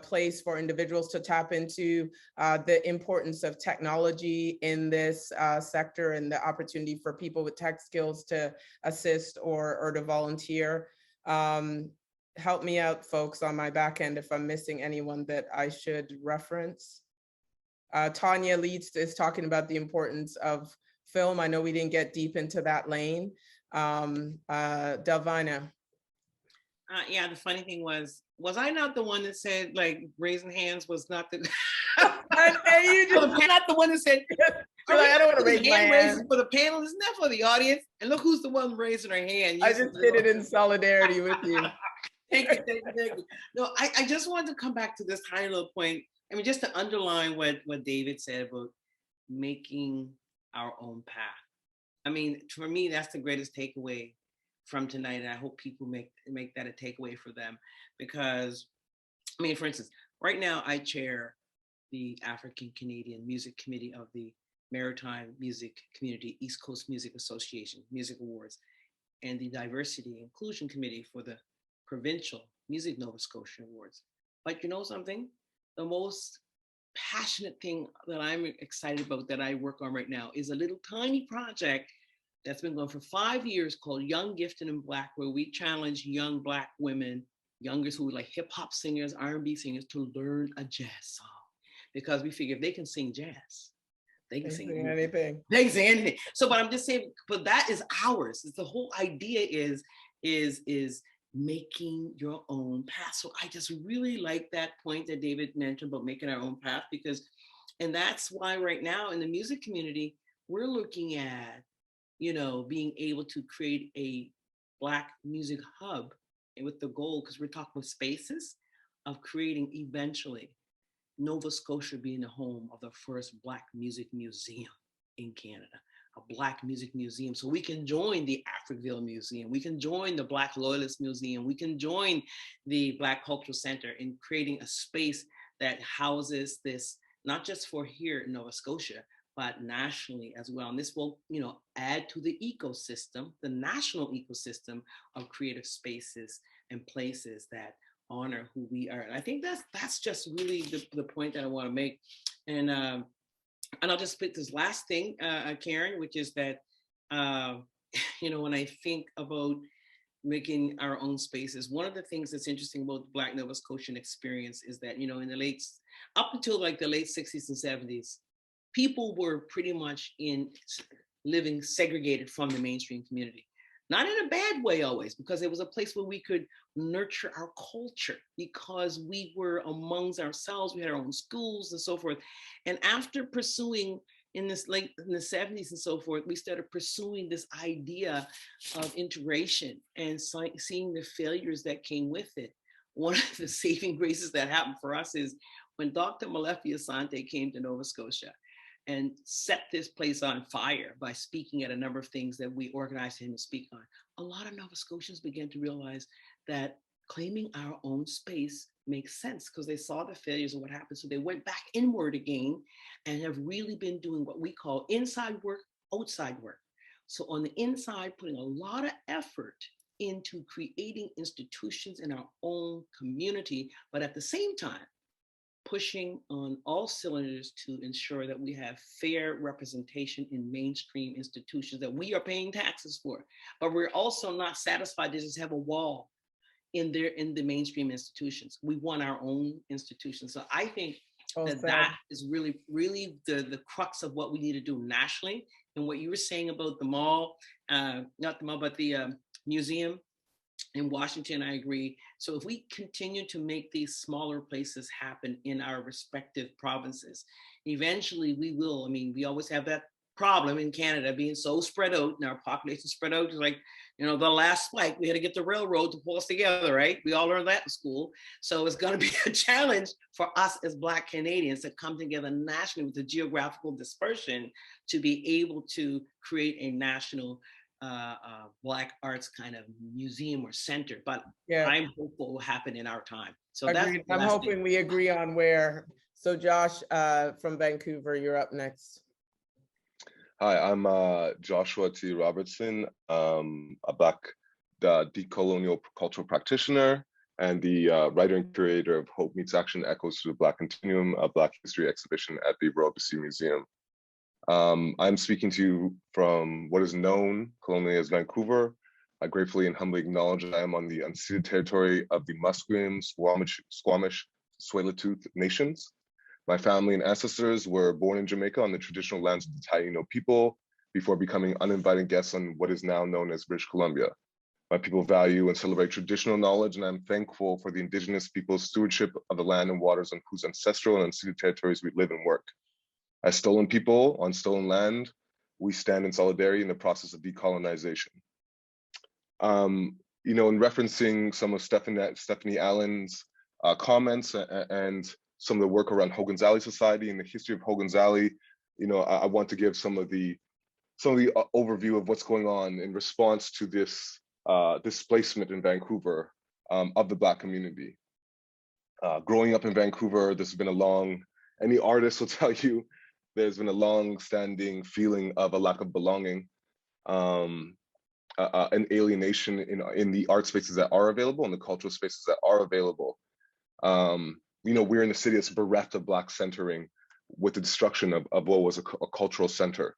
place for individuals to tap into the importance of technology in this sector and the opportunity for people with tech skills to assist or to volunteer. Help me out, folks, on my back end if I'm missing anyone that I should reference. Tanya Leeds is talking about the importance of film. I know we didn't get deep into that lane. Delvina. Yeah, the funny thing was I not the one that said like raising hands was not the not the one that said I don't want to raise my hand for the panel, isn't that for the audience? And look who's the one raising her hand. I just did it in solidarity with you. Thank you. No, I just wanted to come back to this tiny little point. I mean, just to underline what David said about making our own path. I mean, for me, that's the greatest takeaway from tonight, and I hope people make that a takeaway for them, because I mean, for instance, right now I chair the African Canadian Music Committee of the Maritime Music Community East Coast Music Association Music Awards, and the Diversity Inclusion Committee for the Provincial Music Nova Scotia Awards. But you know something? The most passionate thing that I'm excited about that I work on right now is a little tiny project that's been going for 5 years called Young, Gifted, and Black, where we challenge young Black women, youngers who are like hip hop singers, R&B singers, to learn a jazz song. Because we figure if they can sing jazz, They can sing anything. They can sing anything. So, but I'm just saying, but that is ours. It's the whole idea is making your own path. So I just really like that point that David mentioned about making our own path, because, and that's why right now in the music community, we're looking at, you know, being able to create a Black music hub, and with the goal, because we're talking about spaces, of creating eventually Nova Scotia being the home of the first Black music museum in Canada. A Black music museum. So we can join the Africville Museum. We can join the Black Loyalist Museum. We can join the Black Cultural Center in creating a space that houses this, not just for here in Nova Scotia, but nationally as well. And this will, you know, add to the ecosystem, the national ecosystem of creative spaces and places that honor who we are. And I think that's just really the point that I want to make. And I'll just put this last thing, Karen, which is that, you know, when I think about making our own spaces, one of the things that's interesting about the Black Nova Scotian experience is that, you know, in the up until like the late 60s and 70s, people were pretty much living segregated from the mainstream community. Not in a bad way always, because it was a place where we could nurture our culture, because we were amongst ourselves, we had our own schools and so forth. And after pursuing in the 70s and so forth, we started pursuing this idea of integration and seeing the failures that came with it. One of the saving graces that happened for us is when Dr. Molefi Asante came to Nova Scotia and set this place on fire by speaking at a number of things that we organized him to speak on. A lot of Nova Scotians began to realize that claiming our own space makes sense, because they saw the failures of what happened. So they went back inward again and have really been doing what we call inside work, outside work. So on the inside, putting a lot of effort into creating institutions in our own community, but at the same time, pushing on all cylinders to ensure that we have fair representation in mainstream institutions that we are paying taxes for. But we're also not satisfied to just have a wall in the mainstream institutions. We want our own institutions. So I think that is really, really the crux of what we need to do nationally. And what you were saying about the mall, not the mall, but the museum in Washington, I agree. So if we continue to make these smaller places happen in our respective provinces, eventually we will. I mean, we always have that problem in Canada being so spread out and our population spread out. It's like, you know, the last spike, we had to get the railroad to pull us together, right? We all learned that in school. So it's going to be a challenge for us as Black Canadians to come together nationally with the geographical dispersion to be able to create a national Black arts kind of museum or center, but yeah, I'm hopeful it will happen in our time. So agreed. I'm hoping we agree on where. So Josh from Vancouver, you're up next. Hi, I'm Joshua T. Robertson, a Black decolonial cultural practitioner and the writer and curator of Hope Meets Action Echoes to the Black Continuum, a Black history exhibition at the Royal BC Museum. I'm speaking to you from what is known colonially as Vancouver. I gratefully and humbly acknowledge that I am on the unceded territory of the Musqueam, Squamish, Tsleil-Waututh nations. My family and ancestors were born in Jamaica on the traditional lands of the Taino people before becoming uninvited guests on what is now known as British Columbia. My people value and celebrate traditional knowledge, and I'm thankful for the Indigenous people's stewardship of the land and waters on whose ancestral and unceded territories we live and work. As stolen people on stolen land, we stand in solidarity in the process of decolonization. You know, in referencing some of Stephanie Allen's comments and some of the work around Hogan's Alley Society and the history of Hogan's Alley, you know, I want to give some of the overview of what's going on in response to this displacement in Vancouver of the Black community. Growing up in Vancouver, there's been any artist will tell you, there's been a long-standing feeling of a lack of belonging, an alienation in the art spaces that are available and the cultural spaces that are available. You know, we're in a city that's bereft of Black centering with the destruction of what was a cultural center.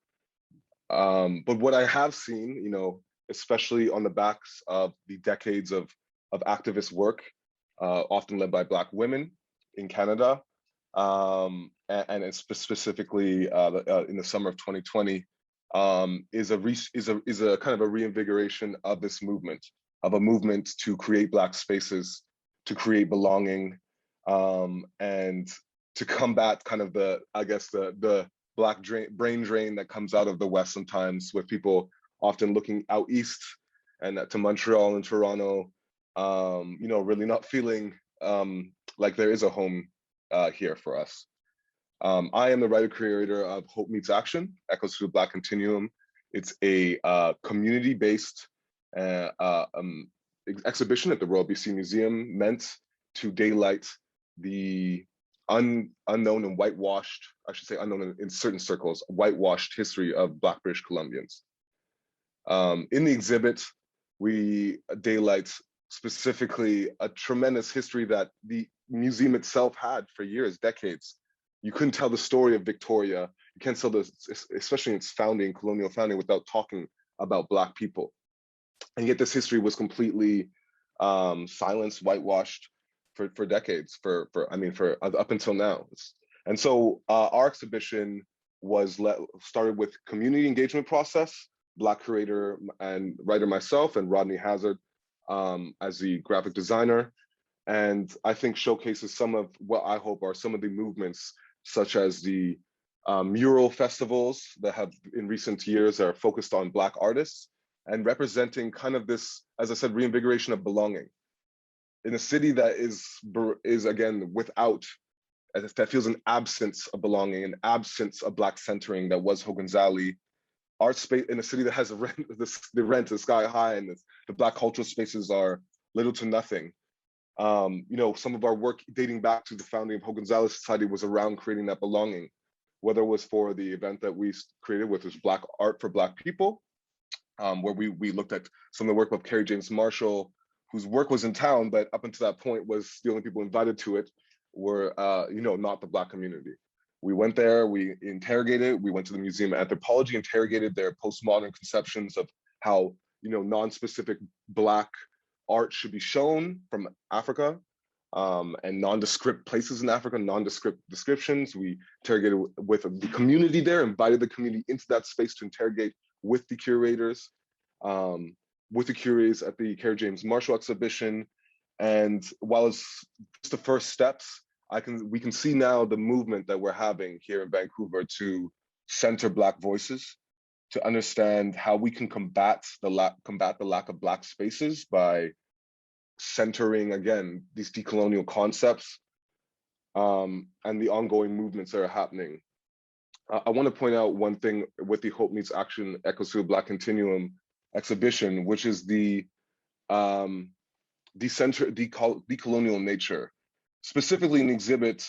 But what I have seen, you know, especially on the backs of the decades of activist work, often led by Black women in Canada, and it's specifically in the summer of 2020, is a kind of a reinvigoration of this movement, of a movement to create Black spaces, to create belonging, and to combat kind of the Black brain drain that comes out of the West sometimes, with people often looking out east and to Montreal and Toronto, really not feeling like there is a home here for us. I am the writer-creator of Hope Meets Action, Echoes to the Black Continuum. It's a community-based exhibition at the Royal BC Museum meant to daylight the unknown and whitewashed, I should say unknown in certain circles, whitewashed history of Black British Columbians. In the exhibit, we daylight specifically a tremendous history that the museum itself had for years, decades. You couldn't tell the story of Victoria. You can't tell especially its founding, colonial founding, without talking about Black people. And yet this history was completely silenced, whitewashed for decades, for up until now. And so our exhibition started with community engagement process, Black curator and writer myself, and Rodney Hazard as the graphic designer. And I think showcases some of what I hope are some of the movements, such as the mural festivals that have in recent years are focused on Black artists and representing kind of this, as I said, reinvigoration of belonging in a city that is again without, that feels an absence of belonging, an absence of Black centering that was Hogan's Alley. Art space in a city that has the rent is sky high, and the Black cultural spaces are little to nothing. Some of our work dating back to the founding of Hogan's Alley Society was around creating that belonging, whether it was for the event that we created, which was Black Art for Black People, where we looked at some of the work of Kerry James Marshall, whose work was in town, but up until that point was the only people invited to it were, not the Black community. We went there, we interrogated, we went to the Museum of Anthropology, interrogated their postmodern conceptions of how, non-specific Black art should be shown from Africa, and nondescript places in Africa, nondescript descriptions. We interrogated with the community there, invited the community into that space to interrogate with the curators, with the curators at the Kerry James Marshall exhibition. And while it's just the first steps, we can see now the movement that we're having here in Vancouver to center Black voices, to understand how we can combat the lack of Black spaces by centering, again, these decolonial concepts, and the ongoing movements that are happening. I want to point out one thing with the Hope Meets Action Echoes to the Black Continuum exhibition, which is the decolonial nature. Specifically in the exhibit,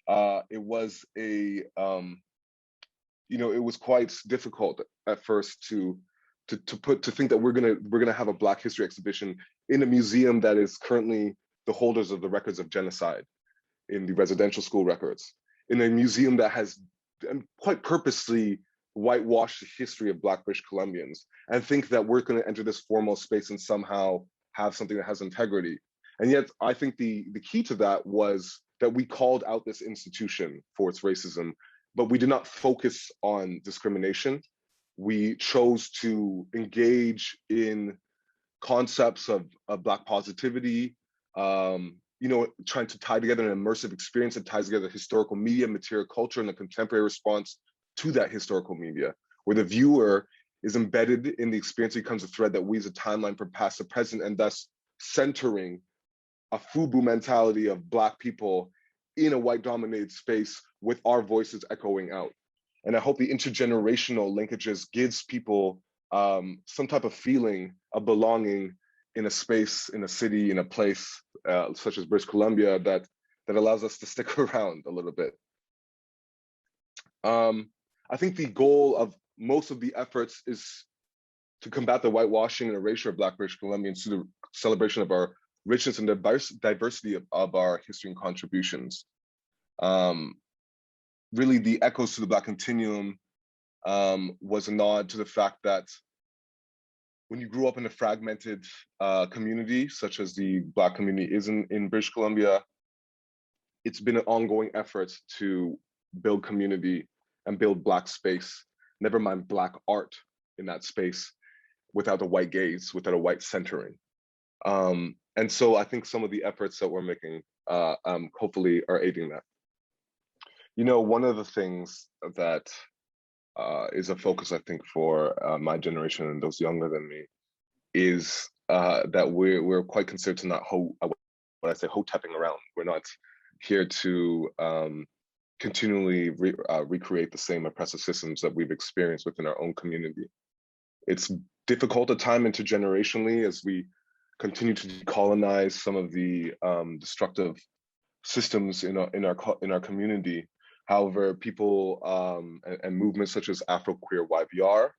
it was it was quite difficult at first to think that we're gonna have a Black history exhibition in a museum that is currently the holders of the records of genocide in the residential school records, in a museum that has quite purposely whitewashed the history of Black British Columbians, and think that we're going to enter this formal space and somehow have something that has integrity. And yet I think the key to that was that we called out this institution for its racism, but we did not focus on discrimination. We chose to engage in concepts of Black positivity, trying to tie together an immersive experience that ties together historical media, material culture, and a contemporary response to that historical media, where the viewer is embedded in the experience, becomes a thread that weaves a timeline from past to present, and thus centering a FUBU mentality of Black people in a white-dominated space with our voices echoing out. And I hope the intergenerational linkages gives people some type of feeling of belonging in a space, in a city, in a place such as British Columbia that allows us to stick around a little bit. I think the goal of most of the efforts is to combat the whitewashing and erasure of Black British Columbians through the celebration of our richness and diversity of our history and contributions. Really, the Echoes to the Black Continuum was a nod to the fact that when you grew up in a fragmented community, such as the Black community is in British Columbia, it's been an ongoing effort to build community and build Black space, never mind Black art in that space, without a white gaze, without a white centering. And so I think some of the efforts that we're making hopefully are aiding that. You know, one of the things that is a focus, I think, for my generation and those younger than me is that we're quite considered to not ho-tapping around. We're not here to continually recreate the same oppressive systems that we've experienced within our own community. It's difficult at times intergenerationally as we continue to decolonize some of the destructive systems in our community. However, people and movements such as Afro-Queer YVR,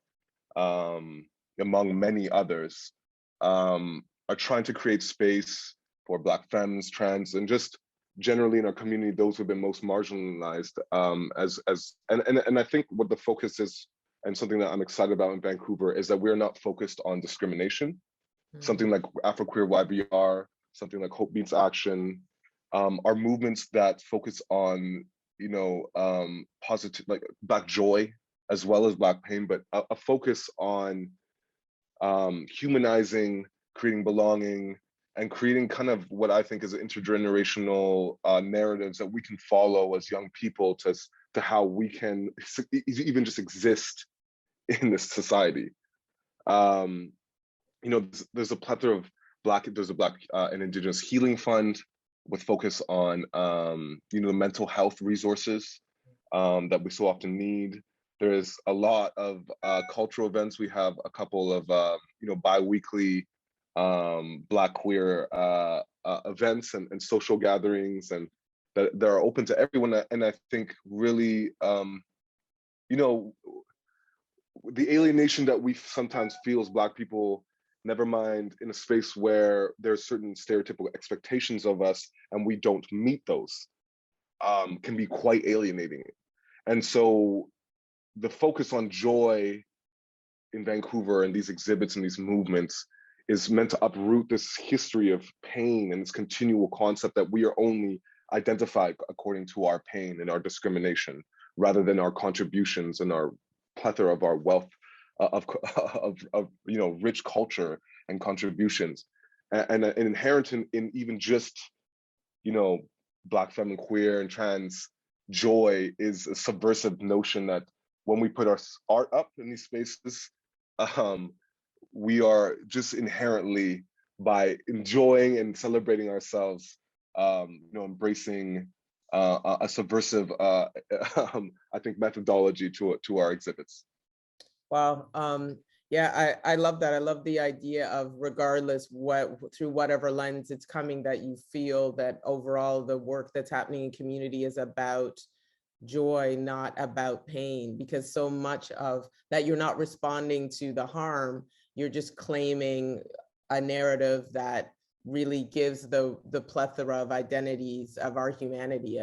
among many others, are trying to create space for Black femmes, trans, and just generally in our community, those who've been most marginalized. And I think what the focus is, and something that I'm excited about in Vancouver, is that we're not focused on discrimination. Mm-hmm. Something like Afro-Queer YVR, something like Hope Meets Action, are movements that focus on, you know, positive, like Black joy as well as Black pain, but a focus on humanizing, creating belonging, and creating kind of what I think is intergenerational narratives that we can follow as young people to how we can even just exist in this society. You know, there's a plethora of there's a Black and Indigenous Healing Fund with focus on, you know, the mental health resources that we so often need. There's a lot of cultural events. We have a couple of, you know, bi-weekly Black queer events and social gatherings, and that are open to everyone. And I think really, you know, the alienation that we sometimes feel as Black people, never mind in a space where there's certain stereotypical expectations of us and we don't meet those, can be quite alienating. And so the focus on joy in Vancouver and these exhibits and these movements is meant to uproot this history of pain and this continual concept that we are only identified according to our pain and our discrimination, rather than our contributions and our plethora of our wealth of you know, rich culture and contributions. And inherent in even just, you know, Black, femme, queer, and trans joy is a subversive notion that when we put our art up in these spaces, we are just inherently, by enjoying and celebrating ourselves, you know, embracing a subversive, I think, methodology to our exhibits. Wow. Yeah, I love that. I love the idea of, regardless through whatever lens it's coming, that you feel that overall the work that's happening in community is about joy, not about pain, because so much of that, you're not responding to the harm, you're just claiming a narrative that really gives the plethora of identities of our humanity.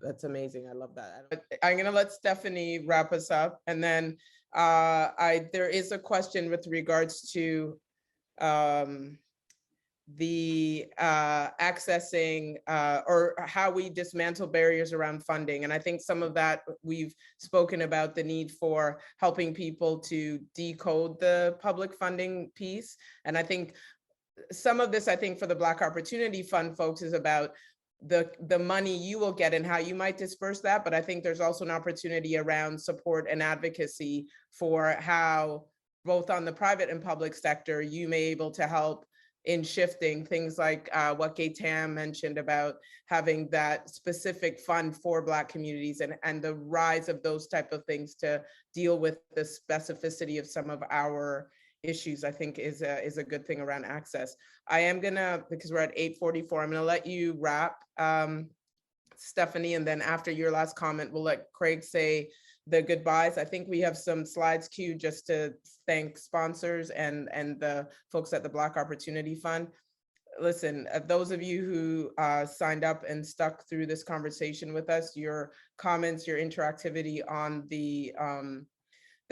That's amazing. I love that. I'm gonna let Stephanie wrap us up, and then there is a question with regards to the accessing or how we dismantle barriers around funding. And I think some of that, we've spoken about the need for helping people to decode the public funding piece. And I think some of this, I think for the Black Opportunity Fund folks, is about the money you will get and how you might disperse that. But I think there's also an opportunity around support and advocacy for how, both on the private and public sector, you may be able to help in shifting things like what Gaëtane mentioned about having that specific fund for Black communities, and the rise of those type of things to deal with the specificity of some of our issues, I think is a good thing around access. I am gonna, because we're at 8:44, I'm gonna let you wrap, Stephanie, and then after your last comment, we'll let Craig say the goodbyes. I think we have some slides queued just to thank sponsors and the folks at the Black Opportunity Fund. Listen, those of you who signed up and stuck through this conversation with us, your comments, your interactivity on the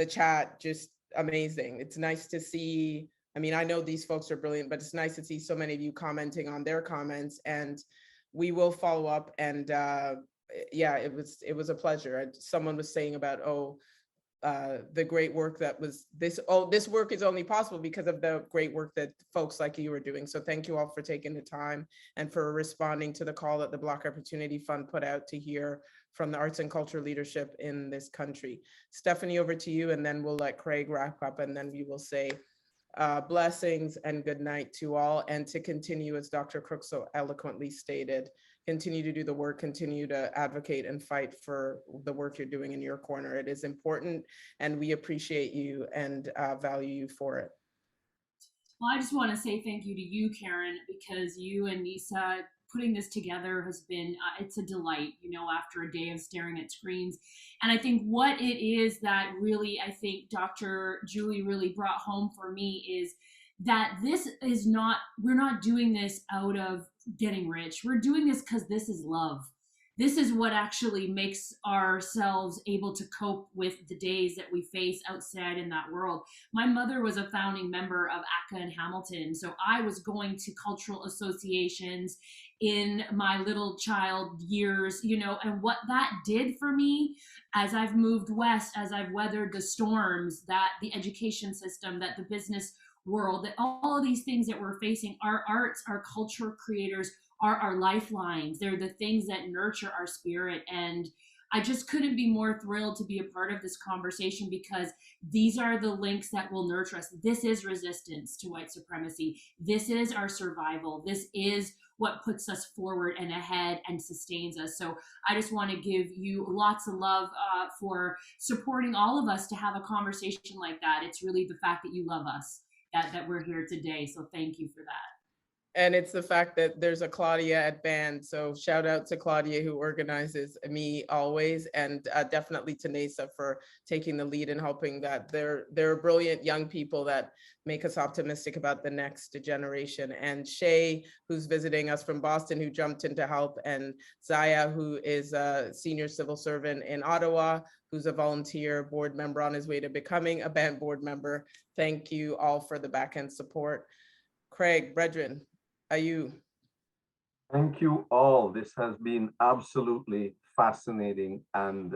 chat, just amazing. It's nice to see. I mean, I know these folks are brilliant, but it's nice to see so many of you commenting on their comments, and we will follow up and yeah, it was a pleasure. Someone was saying about, the great work that was this work is only possible because of the great work that folks like you are doing. So thank you all for taking the time and for responding to the call that the Black Opportunity Fund put out to hear from the arts and culture leadership in this country. Stephanie, over to you, and then we'll let Craig wrap up, and then we will say blessings and good night to all. And to continue, as Dr. Crooks so eloquently stated, continue to do the work, continue to advocate and fight for the work you're doing in your corner. It is important, and we appreciate you and value you for it. Well, I just want to say thank you to you, Karen, because you and Nisa putting this together has been, it's a delight, you know, after a day of staring at screens. And I think what it is that really, I think Dr. Julie really brought home for me is that this is not, we're not doing this out of getting rich. We're doing this because this is love. This is what actually makes ourselves able to cope with the days that we face outside in that world. My mother was a founding member of ACA in Hamilton, so I was going to cultural associations in my little child years, you know, and what that did for me as I've moved west, as I've weathered the storms, that the education system, that the business world, that all of these things that we're facing, our arts, our culture creators are our lifelines. They're the things that nurture our spirit. And I just couldn't be more thrilled to be a part of this conversation, because these are the links that will nurture us. This is resistance to white supremacy. This is our survival. This is what puts us forward and ahead and sustains us. So I just want to give you lots of love for supporting all of us to have a conversation like that. It's really the fact that you love us that we're here today. So thank you for that. And it's the fact that there's a Claudia at band. So shout out to Claudia, who organizes me always, and definitely to Nasa for taking the lead and helping that. They're brilliant young people that make us optimistic about the next generation. And Shay, who's visiting us from Boston, who jumped in to help, and Zaya, who is a senior civil servant in Ottawa, who's a volunteer board member on his way to becoming a band board member. Thank you all for the back end support. Craig, brethren, are you? Thank you all. This has been absolutely fascinating and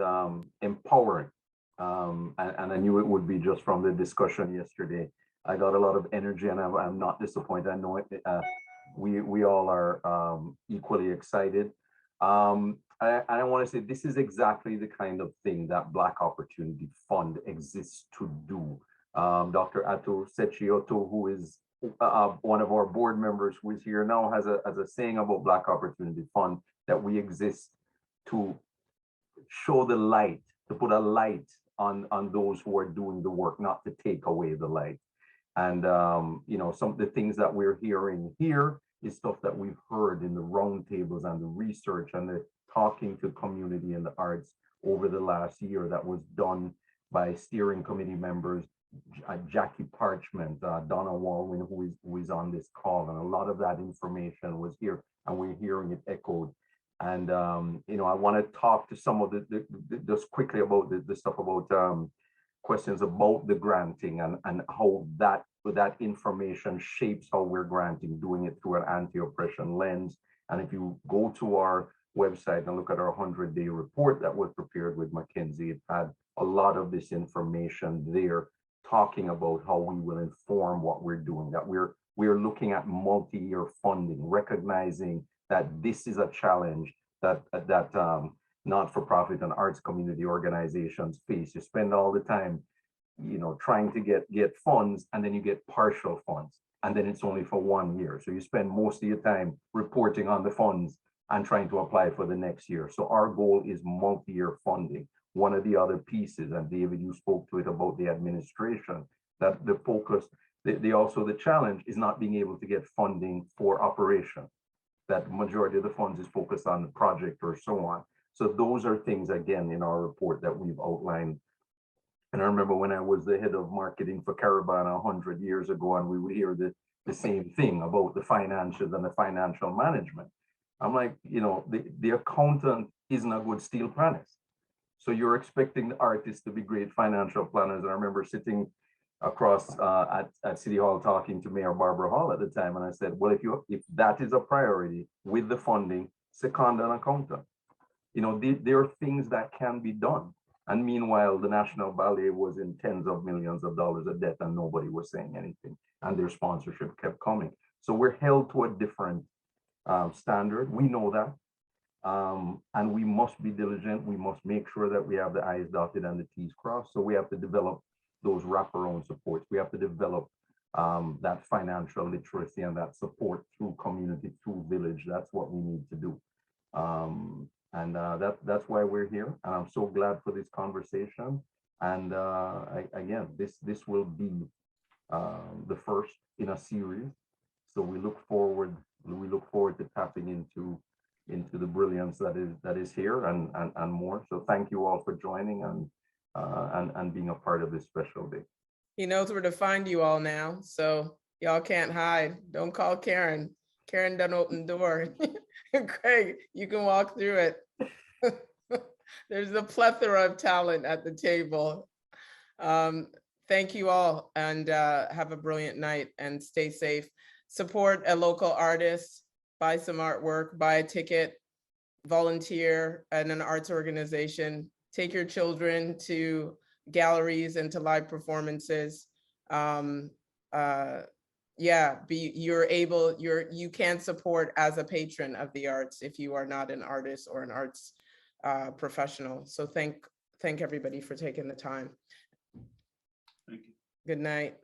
empowering. And I knew it would be just from the discussion yesterday. I got a lot of energy, and I'm not disappointed. I know it, we all are equally excited. I want to say this is exactly the kind of thing that Black Opportunity Fund exists to do. Dr. Ato Sechioto, who is one of our board members who is here now, has a saying about Black Opportunity Fund, that we exist to show the light, to put a light on those who are doing the work, not to take away the light. And you know, some of the things that we're hearing here is stuff that we've heard in the roundtables and the research and the talking to community in the arts over the last year that was done by steering committee members, Jackie Parchment, Donna Walwyn, who is on this call, and a lot of that information was here, and we're hearing it echoed. And you know, I want to talk to some of the just quickly about the stuff about questions about the granting and how that information shapes how we're granting, doing it through an anti-oppression lens. And if you go to our website and look at our 100-day report that was prepared with McKinsey, it had a lot of this information there, talking about how we will inform what we're doing, that we're looking at multi-year funding, recognizing that this is a challenge that not-for-profit and arts community organizations face. You spend all the time, you know, trying to get funds, and then you get partial funds, and then it's only for 1 year. So you spend most of your time reporting on the funds and trying to apply for the next year. So our goal is multi-year funding. One of the other pieces, and David, you spoke to it about the administration, that the focus, the challenge is not being able to get funding for operation. That majority of the funds is focused on the project or so on. So those are things, again, in our report that we've outlined. And I remember when I was the head of marketing for Caribana 100 years ago, and we would hear the same thing about the financials and the financial management. I'm like, you know, the accountant isn't a good steel planner. So you're expecting the artists to be great financial planners. And I remember sitting across at City Hall talking to Mayor Barbara Hall at the time, and I said, well, if that is a priority with the funding, second an accountant. there are things that can be done. And meanwhile, the National Ballet was in tens of millions of dollars of debt and nobody was saying anything, and their sponsorship kept coming. So we're held to a different standard. We know that. And we must be diligent. We must make sure that we have the I's dotted and the T's crossed. So we have to develop those wraparound supports. We have to develop that financial literacy and that support through community, through village. That's what we need to do. And that's why we're here. And I'm so glad for this conversation. And again, this will be the first in a series. So we look forward to tapping into the brilliance that is here and more. So thank you all for joining and being a part of this special day. He knows where to find you all now, so y'all can't hide. Don't call Karen. Karen done open the door. Craig, you can walk through it. There's a plethora of talent at the table. Thank you all, and have a brilliant night and stay safe. Support a local artist, buy some artwork, buy a ticket, volunteer in an arts organization, take your children to galleries and to live performances. You can support as a patron of the arts if you are not an artist or an arts professional. So thank everybody for taking the time. Thank you. Good night.